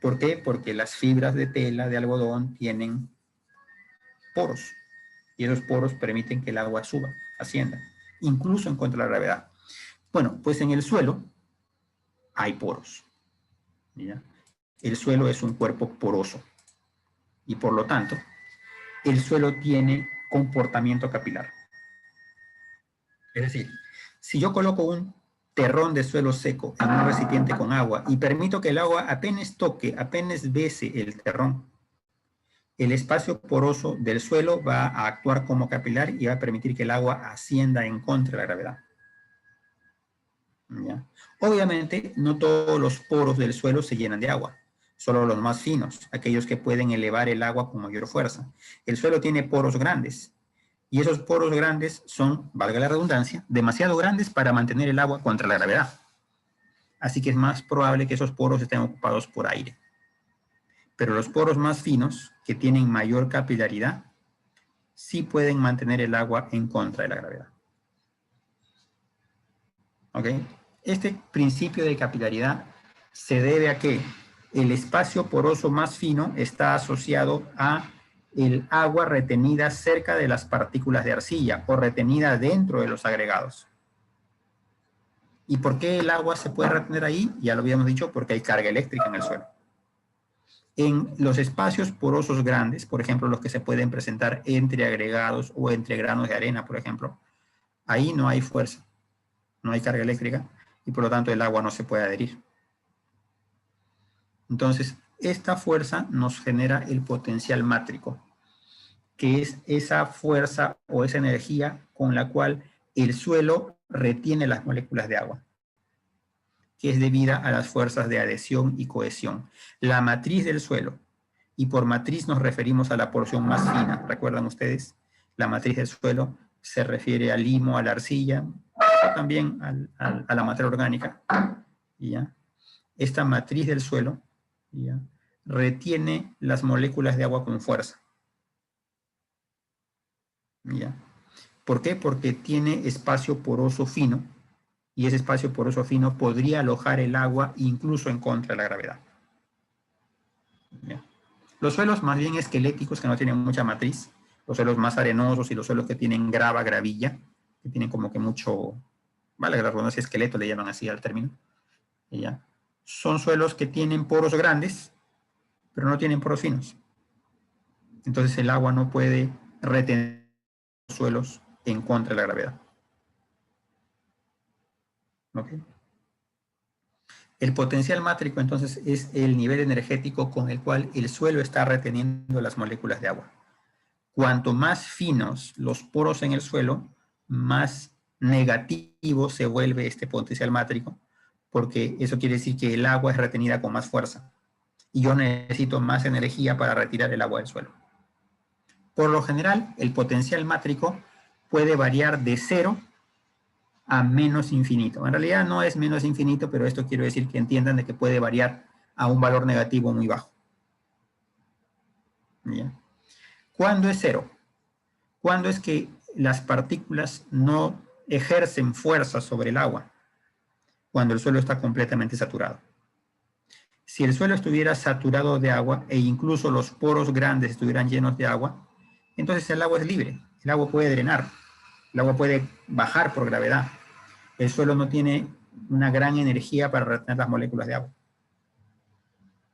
¿Por qué? Porque las fibras de tela de algodón tienen poros y esos poros permiten que el agua suba, ascienda, incluso en contra de la gravedad. Bueno, pues en el suelo hay poros, ¿ya? El suelo es un cuerpo poroso y por lo tanto el suelo tiene comportamiento capilar. Es decir, si yo coloco un terrón de suelo seco en un recipiente con agua y permito que el agua apenas toque, apenas bese el terrón, el espacio poroso del suelo va a actuar como capilar y va a permitir que el agua ascienda en contra de la gravedad. ¿Ya? Obviamente, no todos los poros del suelo se llenan de agua, solo los más finos, aquellos que pueden elevar el agua con mayor fuerza. El suelo tiene poros grandes, y esos poros grandes son, valga la redundancia, demasiado grandes para mantener el agua contra la gravedad. Así que es más probable que esos poros estén ocupados por aire. Pero los poros más finos, que tienen mayor capilaridad, sí pueden mantener el agua en contra de la gravedad. ¿Ok? Este principio de capilaridad se debe a que el espacio poroso más fino está asociado a el agua retenida cerca de las partículas de arcilla o retenida dentro de los agregados. ¿Y por qué el agua se puede retener ahí? Ya lo habíamos dicho, porque hay carga eléctrica en el suelo. En los espacios porosos grandes, por ejemplo, los que se pueden presentar entre agregados o entre granos de arena, por ejemplo, ahí no hay fuerza, no hay carga eléctrica y por lo tanto el agua no se puede adherir. Entonces, esta fuerza nos genera el potencial mátrico, que es esa fuerza o esa energía con la cual el suelo retiene las moléculas de agua. que es debida a las fuerzas de adhesión y cohesión. La matriz del suelo, y por matriz nos referimos a la porción más fina, ¿recuerdan ustedes? La matriz del suelo se refiere al limo, a la arcilla, también a la materia orgánica. ¿Ya? Esta matriz del suelo, ¿ya?, retiene las moléculas de agua con fuerza. ¿Ya? ¿Por qué? Porque tiene espacio poroso fino, y ese espacio poroso fino podría alojar el agua incluso en contra de la gravedad. ¿Ya? Los suelos más bien esqueléticos, que no tienen mucha matriz, los suelos más arenosos y los suelos que tienen grava, gravilla, que tienen como que mucho, vale, la redundancia, esqueleto le llaman así al término, ¿ya?, son suelos que tienen poros grandes, pero no tienen poros finos. Entonces el agua no puede retener los suelos en contra de la gravedad. ¿Ok? El potencial mátrico, entonces, es el nivel energético con el cual el suelo está reteniendo las moléculas de agua. Cuanto más finos los poros en el suelo, más negativo se vuelve este potencial mátrico, porque eso quiere decir que el agua es retenida con más fuerza. Y yo necesito más energía para retirar el agua del suelo. Por lo general, el potencial mátrico puede variar de 0 a menos infinito. En realidad no es menos infinito, pero esto quiero decir que entiendan de que puede variar a un valor negativo muy bajo. ¿Ya? ¿Cuándo es 0? Cuando es que las partículas no ejercen fuerza sobre el agua, cuando el suelo está completamente saturado. Si el suelo estuviera saturado de agua e incluso los poros grandes estuvieran llenos de agua, entonces el agua es libre, el agua puede drenar, el agua puede bajar por gravedad. El suelo no tiene una gran energía para retener las moléculas de agua.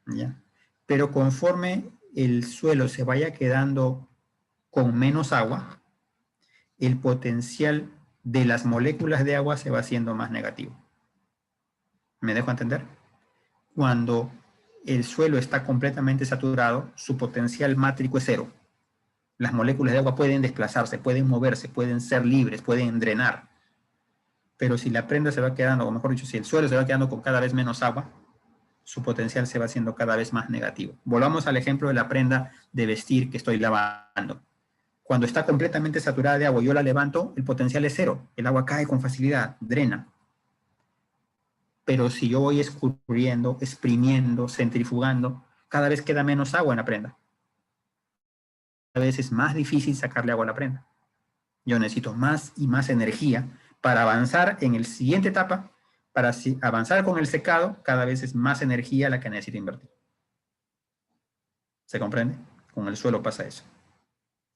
¿Ya? Pero conforme el suelo se vaya quedando con menos agua, el potencial de las moléculas de agua se va haciendo más negativo. ¿Me dejo entender? Cuando el suelo está completamente saturado, su potencial mátrico es 0. Las moléculas de agua pueden desplazarse, pueden moverse, pueden ser libres, pueden drenar. Pero si la prenda se va quedando, o mejor dicho, si el suelo se va quedando con cada vez menos agua, su potencial se va haciendo cada vez más negativo. Volvamos al ejemplo de la prenda de vestir que estoy lavando. Cuando está completamente saturada de agua y yo la levanto, el potencial es 0. El agua cae con facilidad, drena. Pero si yo voy escurriendo, exprimiendo, centrifugando, cada vez queda menos agua en la prenda. Cada vez es más difícil sacarle agua a la prenda. Yo necesito más y más energía para avanzar en la siguiente etapa. Para avanzar con el secado, cada vez es más energía la que necesito invertir. ¿Se comprende? Con el suelo pasa eso.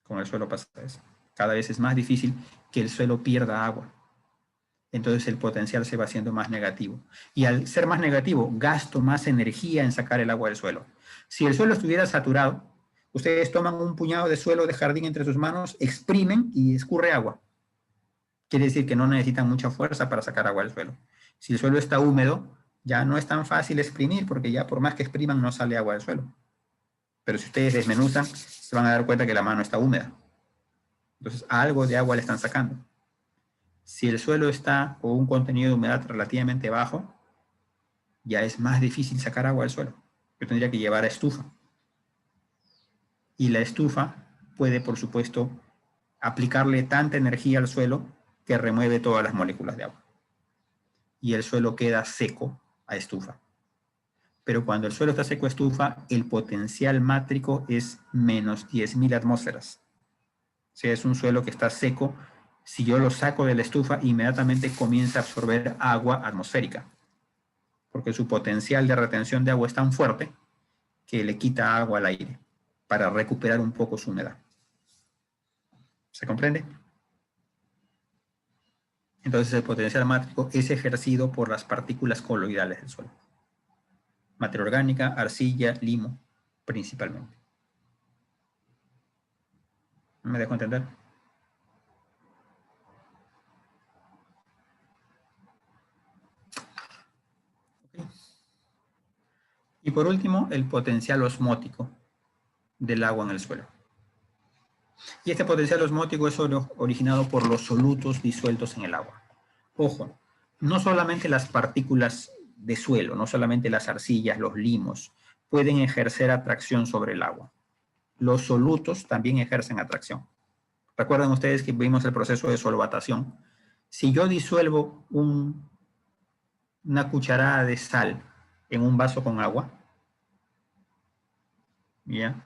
Con el suelo pasa eso. Cada vez es más difícil que el suelo pierda agua. Entonces el potencial se va haciendo más negativo. Y al ser más negativo, gasto más energía en sacar el agua del suelo. Si el suelo estuviera saturado, ustedes toman un puñado de suelo de jardín entre sus manos, exprimen y escurre agua. Quiere decir que no necesitan mucha fuerza para sacar agua del suelo. Si el suelo está húmedo, ya no es tan fácil exprimir, porque ya por más que expriman no sale agua del suelo. Pero si ustedes desmenuzan, se van a dar cuenta que la mano está húmeda. Entonces, algo de agua le están sacando. Si el suelo está con un contenido de humedad relativamente bajo, ya es más difícil sacar agua del suelo. Yo tendría que llevar a estufa. Y la estufa puede, por supuesto, aplicarle tanta energía al suelo que remueve todas las moléculas de agua. Y el suelo queda seco a estufa. Pero cuando el suelo está seco a estufa, el potencial mátrico es menos 10.000 atmósferas. O sea, es un suelo que está seco. Si yo lo saco de la estufa, inmediatamente comienza a absorber agua atmosférica. Porque su potencial de retención de agua es tan fuerte que le quita agua al aire para recuperar un poco su humedad. ¿Se comprende? Entonces el potencial mátrico es ejercido por las partículas coloidales del suelo. Materia orgánica, arcilla, limo, principalmente. ¿Me dejo entender? Okay. Y por último, el potencial osmótico del agua en el suelo. Y este potencial osmótico es originado por los solutos disueltos en el agua. Ojo, no solamente las partículas de suelo, no solamente las arcillas, los limos, pueden ejercer atracción sobre el agua. Los solutos también ejercen atracción. ¿Recuerdan ustedes que vimos el proceso de solvatación? Si yo disuelvo una cucharada de sal en un vaso con agua, ¿ya?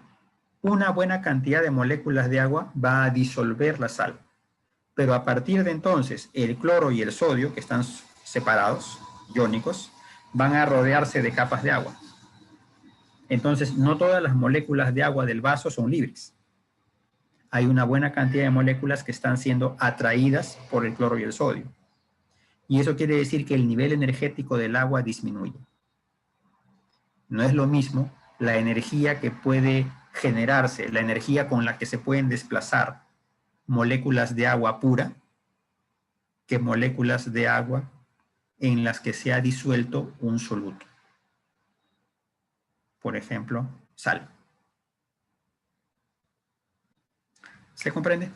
Una buena cantidad de moléculas de agua va a disolver la sal. Pero a partir de entonces, el cloro y el sodio, que están separados, iónicos, van a rodearse de capas de agua. Entonces, no todas las moléculas de agua del vaso son libres. Hay una buena cantidad de moléculas que están siendo atraídas por el cloro y el sodio. Y eso quiere decir que el nivel energético del agua disminuye. No es lo mismo la energía que puede generarse, la energía con la que se pueden desplazar moléculas de agua pura, que moléculas de agua en las que se ha disuelto un soluto. Por ejemplo, sal. ¿Se comprende?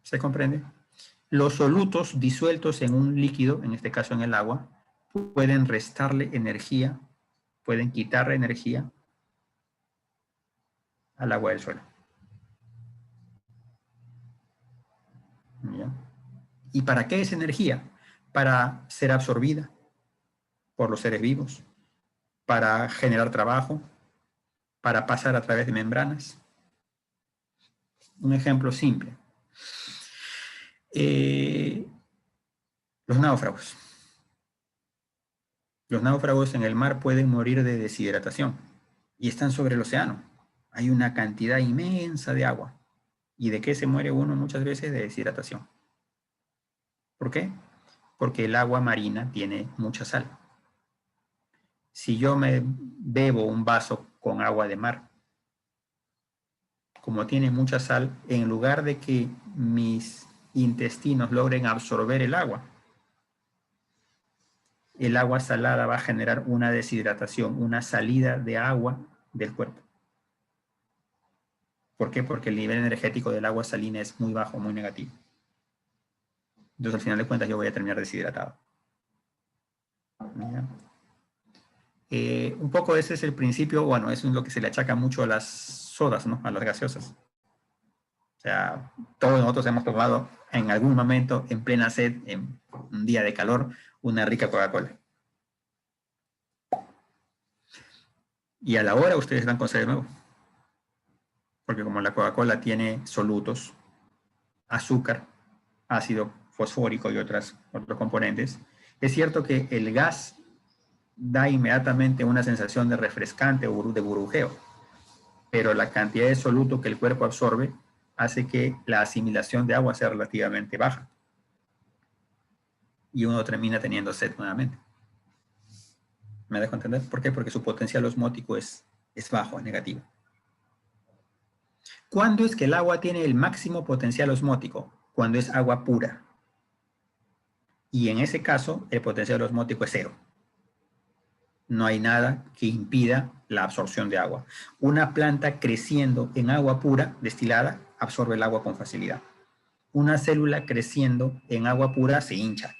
¿Se comprende? Los solutos disueltos en un líquido, en este caso en el agua, pueden restarle energía, pueden quitarle energía al agua del suelo. ¿Ya? ¿Y para qué es energía? Para ser absorbida por los seres vivos, para generar trabajo, para pasar a través de membranas. Un ejemplo simple. Los náufragos. Los náufragos en el mar pueden morir de deshidratación y están sobre el océano. Hay una cantidad inmensa de agua. ¿Y de qué se muere uno muchas veces? De deshidratación. ¿Por qué? Porque el agua marina tiene mucha sal. Si yo me bebo un vaso con agua de mar, como tiene mucha sal, en lugar de que mis intestinos logren absorber el agua salada va a generar una deshidratación, una salida de agua del cuerpo. ¿Por qué? Porque el nivel energético del agua salina es muy bajo, muy negativo. Entonces, al final de cuentas, yo voy a terminar deshidratado. Un poco ese es el principio, bueno, eso es lo que se le achaca mucho a las sodas, ¿no? A las gaseosas. O sea, todos nosotros hemos tomado en algún momento, en plena sed, en un día de calor, una rica Coca-Cola. Y a la hora ustedes dan con sed de nuevo. Porque como la Coca-Cola tiene solutos, azúcar, ácido fosfórico y otros componentes, es cierto que el gas da inmediatamente una sensación de refrescante o de burbujeo, pero la cantidad de soluto que el cuerpo absorbe hace que la asimilación de agua sea relativamente baja. Y uno termina teniendo sed nuevamente. ¿Me dejo entender? ¿Por qué? Porque su potencial osmótico es bajo, es negativo. ¿Cuándo es que el agua tiene el máximo potencial osmótico? Cuando es agua pura. Y en ese caso, el potencial osmótico es 0. No hay nada que impida la absorción de agua. Una planta creciendo en agua pura, destilada, absorbe el agua con facilidad. Una célula creciendo en agua pura se hincha.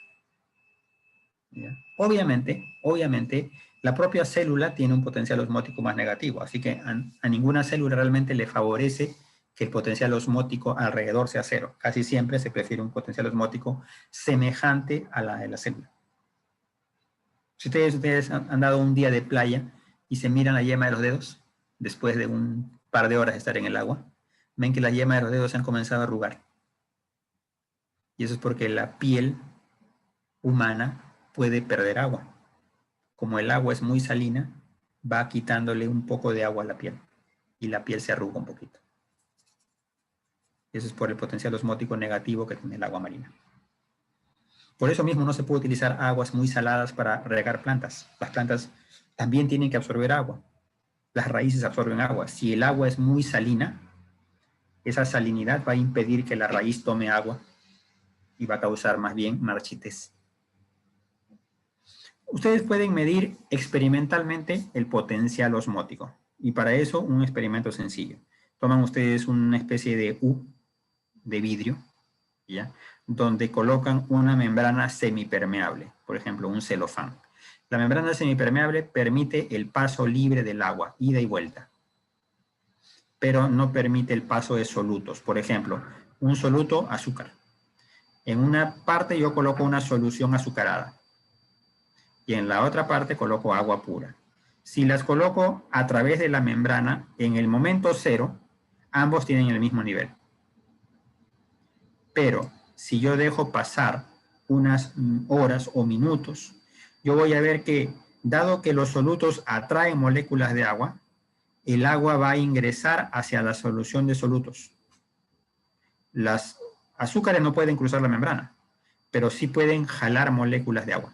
¿Ya? Obviamente, la propia célula tiene un potencial osmótico más negativo, así que a ninguna célula realmente le favorece que el potencial osmótico alrededor sea 0. Casi siempre se prefiere un potencial osmótico semejante a la de la célula. Si ustedes han dado un día de playa y se miran la yema de los dedos, después de un par de horas de estar en el agua, ven que la yema de los dedos se han comenzado a arrugar. Y eso es porque la piel humana puede perder agua. Como el agua es muy salina, va quitándole un poco de agua a la piel y la piel se arruga un poquito. Eso es por el potencial osmótico negativo que tiene el agua marina. Por eso mismo no se puede utilizar aguas muy saladas para regar plantas. Las plantas también tienen que absorber agua. Las raíces absorben agua. Si el agua es muy salina, esa salinidad va a impedir que la raíz tome agua y va a causar más bien marchitez. Ustedes pueden medir experimentalmente el potencial osmótico. Y para eso, un experimento sencillo. Toman ustedes una especie de U de vidrio, ¿ya? Donde colocan una membrana semipermeable, por ejemplo, un celofán. La membrana semipermeable permite el paso libre del agua, ida y vuelta, pero no permite el paso de solutos. Por ejemplo, un soluto, azúcar. En una parte yo coloco una solución azucarada y en la otra parte coloco agua pura. Si las coloco a través de la membrana, en el momento cero, ambos tienen el mismo nivel. Pero si yo dejo pasar unas horas o minutos, yo voy a ver que, dado que los solutos atraen moléculas de agua, el agua va a ingresar hacia la solución de solutos. Las azúcares no pueden cruzar la membrana, pero sí pueden jalar moléculas de agua.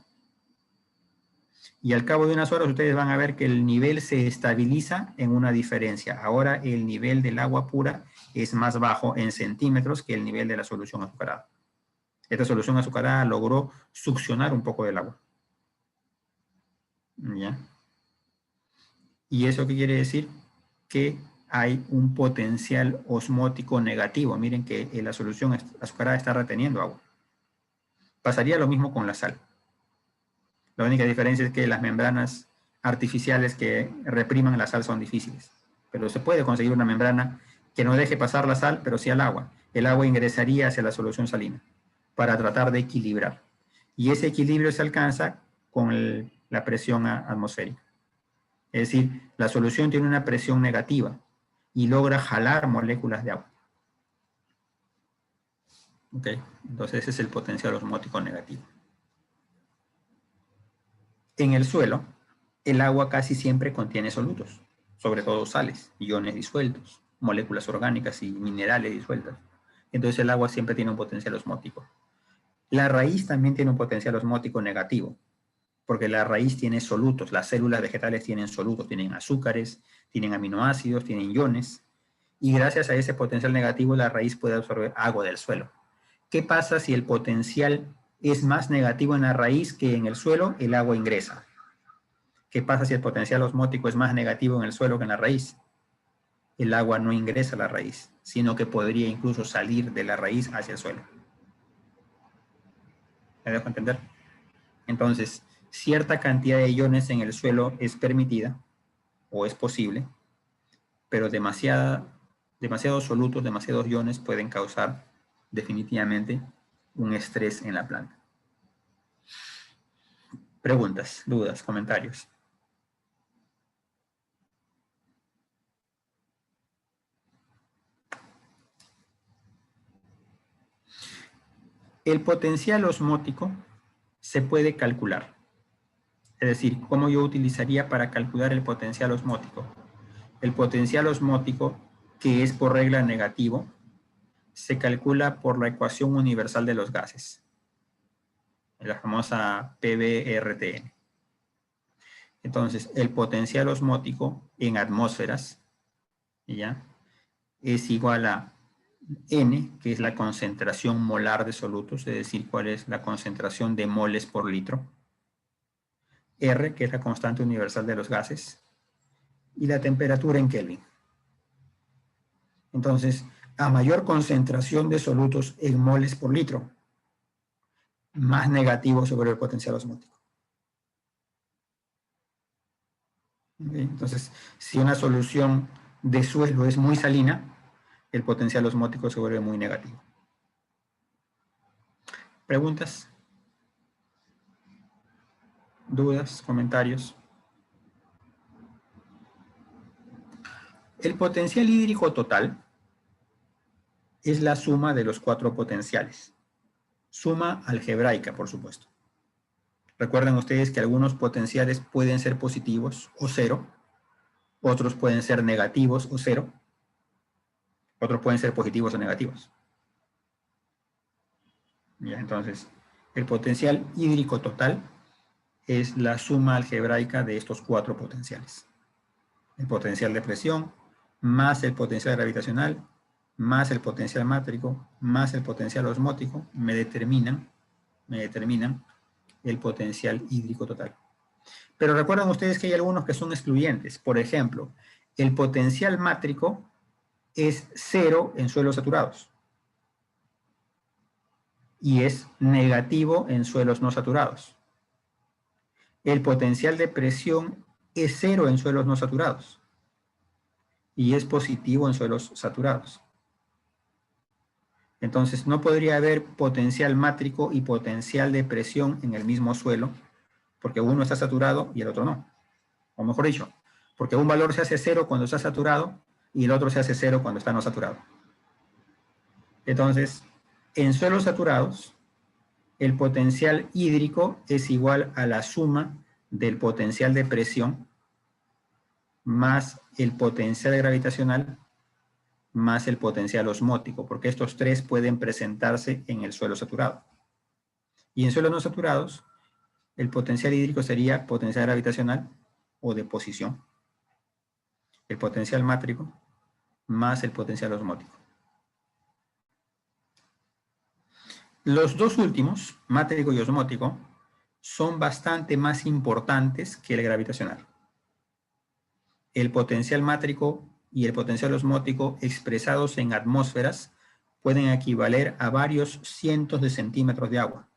Y al cabo de unas horas ustedes van a ver que el nivel se estabiliza en una diferencia. Ahora el nivel del agua pura es más bajo en centímetros que el nivel de la solución azucarada. Esta solución azucarada logró succionar un poco del agua. ¿Ya? ¿Y eso qué quiere decir? Que hay un potencial osmótico negativo. Miren que la solución azucarada está reteniendo agua. Pasaría lo mismo con la sal. La única diferencia es que las membranas artificiales que repriman la sal son difíciles. Pero se puede conseguir una membrana que no deje pasar la sal, pero sí al agua. El agua ingresaría hacia la solución salina para tratar de equilibrar. Y ese equilibrio se alcanza con la presión atmosférica. Es decir, la solución tiene una presión negativa y logra jalar moléculas de agua. ¿Ok? Entonces ese es el potencial osmótico negativo. En el suelo, el agua casi siempre contiene solutos, sobre todo sales, iones disueltos, moléculas orgánicas y minerales disueltas. Entonces el agua siempre tiene un potencial osmótico. La raíz también tiene un potencial osmótico negativo, porque la raíz tiene solutos, las células vegetales tienen solutos, tienen azúcares, tienen aminoácidos, tienen iones, y gracias a ese potencial negativo la raíz puede absorber agua del suelo. ¿Qué pasa si el potencial es más negativo en la raíz que en el suelo? El agua ingresa. ¿Qué pasa si el potencial osmótico es más negativo en el suelo que en la raíz? El agua no ingresa a la raíz, sino que podría incluso salir de la raíz hacia el suelo. ¿Me dejo entender? Entonces, cierta cantidad de iones en el suelo es permitida o es posible, pero demasiados solutos, demasiados iones pueden causar definitivamente un estrés en la planta. Preguntas, dudas, comentarios. El potencial osmótico se puede calcular. Es decir, ¿cómo yo utilizaría para calcular el potencial osmótico? El potencial osmótico, que es por regla negativo, se calcula por la ecuación universal de los gases, la famosa PV-RTN. Entonces, el potencial osmótico en atmósferas, ¿ya?, es igual a N, que es la concentración molar de solutos, es decir, cuál es la concentración de moles por litro. R, que es la constante universal de los gases. Y la temperatura en Kelvin. Entonces, a mayor concentración de solutos en moles por litro, más negativo sobre el potencial osmótico. Entonces, si una solución de suelo es muy salina, el potencial osmótico se vuelve muy negativo. ¿Preguntas? ¿Dudas? ¿Comentarios? El potencial hídrico total es la suma de los 4 potenciales. Suma algebraica, por supuesto. Recuerden ustedes que algunos potenciales pueden ser positivos o cero, otros pueden ser negativos o cero, otros pueden ser positivos o negativos. Ya, entonces, el potencial hídrico total es la suma algebraica de estos 4 potenciales. El potencial de presión, más el potencial gravitacional, más el potencial mátrico, más el potencial osmótico, me determinan el potencial hídrico total. Pero recuerden ustedes que hay algunos que son excluyentes. Por ejemplo, el potencial mátrico es 0 en suelos saturados y es negativo en suelos no saturados. el potencial de presión es 0 en suelos no saturados y es positivo en suelos saturados. Entonces, no podría haber potencial mátrico y potencial de presión en el mismo suelo, porque uno está saturado y el otro no. O mejor dicho, porque un valor se hace 0 cuando está saturado y el otro se hace 0 cuando está no saturado. Entonces, en suelos saturados, el potencial hídrico es igual a la suma del potencial de presión más el potencial gravitacional más el potencial osmótico, porque estos tres pueden presentarse en el suelo saturado. Y en suelos no saturados, el potencial hídrico sería potencial gravitacional o de posición, el potencial mátrico más el potencial osmótico. Los dos últimos, mátrico y osmótico, son bastante más importantes que el gravitacional. El potencial mátrico y el potencial osmótico expresados en atmósferas pueden equivaler a varios cientos de centímetros de agua.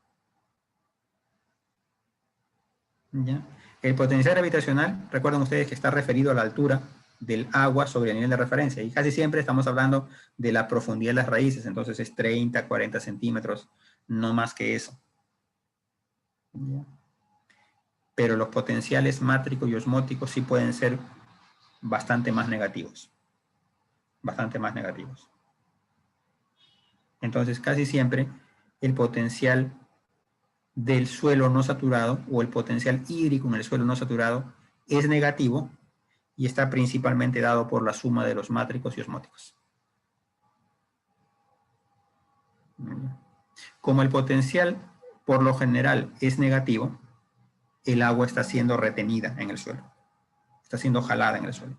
¿Ya? El potencial gravitacional, recuerden ustedes que está referido a la altura del agua sobre el nivel de referencia, y casi siempre estamos hablando de la profundidad de las raíces, entonces es 30, 40 centímetros, no más que eso. ¿Ya? Pero los potenciales mátricos y osmóticos sí pueden ser bastante más negativos. Bastante más negativos. Entonces, casi siempre el potencial del suelo no saturado o el potencial hídrico en el suelo no saturado es negativo y está principalmente dado por la suma de los mátricos y osmóticos. Como el potencial por lo general es negativo, el agua está siendo retenida en el suelo. Está siendo jalada en el suelo.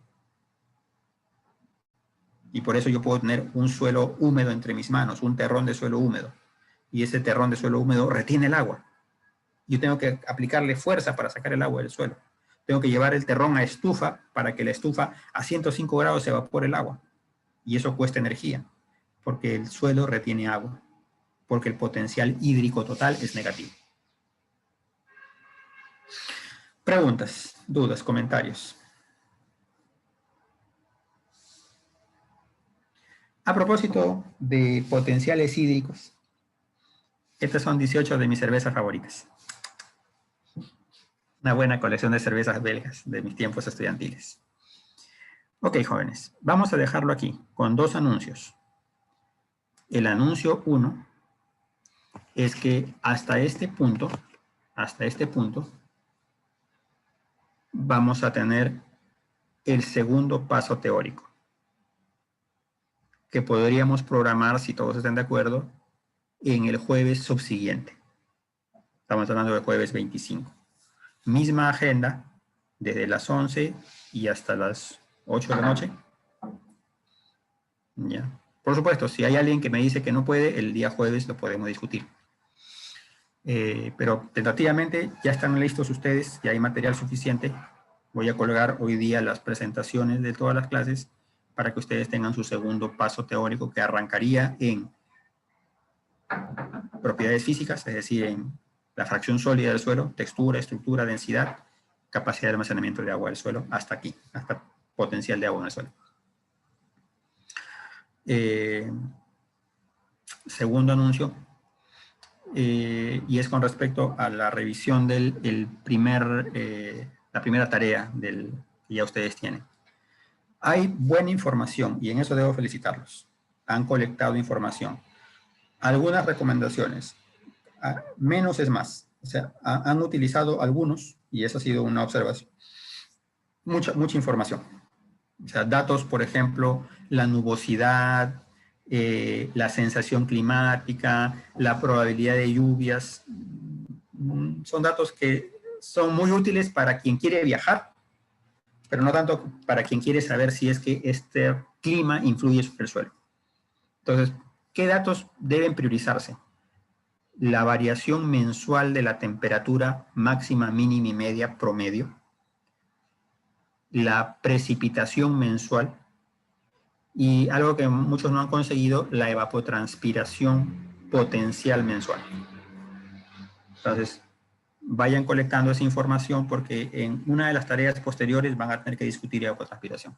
Y por eso yo puedo tener un suelo húmedo entre mis manos, un terrón de suelo húmedo. Y ese terrón de suelo húmedo retiene el agua. Yo tengo que aplicarle fuerza para sacar el agua del suelo. Tengo que llevar el terrón a estufa para que la estufa a 105 grados se evapore el agua. Y eso cuesta energía, porque el suelo retiene agua, porque el potencial hídrico total es negativo. Preguntas, dudas, comentarios. A propósito de potenciales hídricos, estas son 18 de mis cervezas favoritas. Una buena colección de cervezas belgas de mis tiempos estudiantiles. Ok, jóvenes, vamos a dejarlo aquí con dos anuncios. El anuncio 1 es que hasta este punto, vamos a tener el segundo paso teórico, que podríamos programar, si todos están de acuerdo, en el jueves subsiguiente. Estamos hablando del jueves 25. Misma agenda, desde las 11 y hasta las 8 de la noche. Ya. Por supuesto, si hay alguien que me dice que no puede, el día jueves lo podemos discutir. Pero tentativamente ya están listos ustedes, ya hay material suficiente. Voy a colgar hoy día las presentaciones de todas las clases para que ustedes tengan su segundo paso teórico que arrancaría en propiedades físicas, es decir, en la fracción sólida del suelo, textura, estructura, densidad, capacidad de almacenamiento de agua del suelo, hasta aquí, hasta potencial de agua en el suelo. Segundo anuncio, y es con respecto a la revisión de la primera tarea que ya ustedes tienen. Hay buena información y en eso debo felicitarlos. Han colectado información. Algunas recomendaciones. Menos es más. O sea, han utilizado algunos, y esa ha sido una observación, mucha información. O sea, datos, por ejemplo, la nubosidad, la sensación climática, la probabilidad de lluvias. Son datos que son muy útiles para quien quiere viajar, pero no tanto para quien quiere saber si es que este clima influye sobre el suelo. Entonces, ¿qué datos deben priorizarse? La variación mensual de la temperatura máxima, mínima y media promedio, la precipitación mensual y algo que muchos no han conseguido, la evapotranspiración potencial mensual. Entonces, vayan colectando esa información porque en una de las tareas posteriores van a tener que discutir evapotranspiración.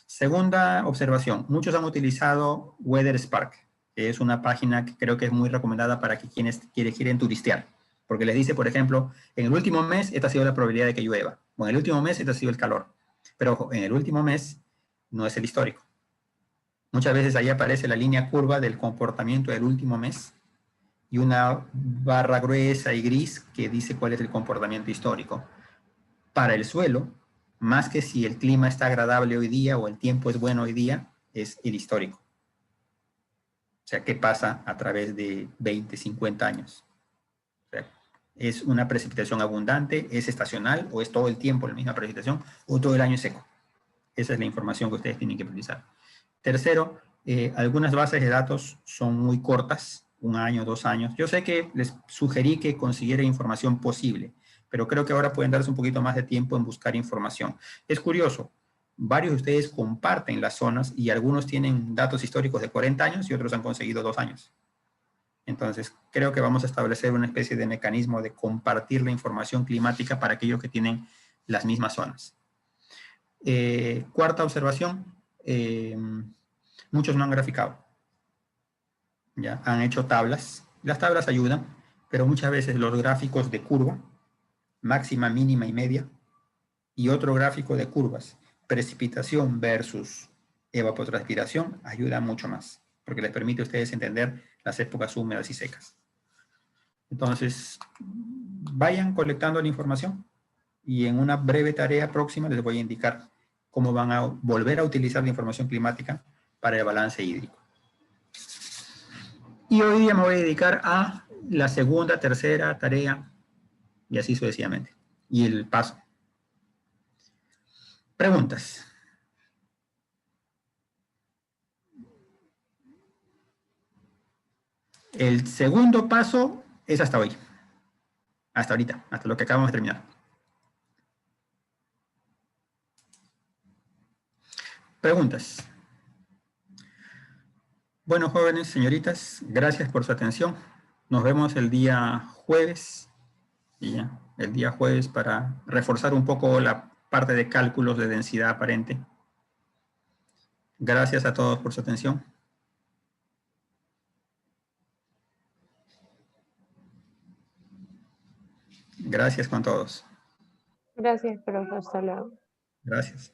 Segunda observación, muchos han utilizado WeatherSpark, que es una página que creo que es muy recomendada para que quienes quieren turistear, porque les dice, por ejemplo, en el último mes esta ha sido la probabilidad de que llueva, o en el último mes este ha sido el calor, pero ojo, en el último mes no es el histórico. Muchas veces ahí aparece la línea curva del comportamiento del último mes y una barra gruesa y gris que dice cuál es el comportamiento histórico. Para el suelo, más que si el clima está agradable hoy día o el tiempo es bueno hoy día, es el histórico. O sea, ¿qué pasa a través de 20, 50 años? O sea, ¿es una precipitación abundante, es estacional o es todo el tiempo la misma precipitación o todo el año es seco? Esa es la información que ustedes tienen que precisar. Tercero, algunas bases de datos son muy cortas, 1 año, 2 años. Yo sé que les sugerí que consiguieran información posible, pero creo que ahora pueden darse un poquito más de tiempo en buscar información. Es curioso, varios de ustedes comparten las zonas y algunos tienen datos históricos de 40 años y otros han conseguido 2 años. Entonces, creo que vamos a establecer una especie de mecanismo de compartir la información climática para aquellos que tienen las mismas zonas. Cuarta observación, muchos no han graficado. ¿Ya? Han hecho tablas. Las tablas ayudan, pero muchas veces los gráficos de curva, máxima, mínima y media, y otro gráfico de curvas, precipitación versus evapotranspiración, ayuda mucho más, porque les permite a ustedes entender las épocas húmedas y secas. Entonces, vayan colectando la información y en una breve tarea próxima les voy a indicar cómo van a volver a utilizar la información climática para el balance hídrico. Y hoy día me voy a dedicar a la segunda, tercera tarea y así sucesivamente. Y el paso. Preguntas. El segundo paso es hasta hoy. Hasta ahorita, hasta lo que acabamos de terminar. Preguntas. Bueno, jóvenes, señoritas, gracias por su atención. Nos vemos el día jueves. Y ya, el día jueves para reforzar un poco la parte de cálculos de densidad aparente. Gracias a todos por su atención. Gracias con todos. Gracias, profe. Hasta luego. Gracias.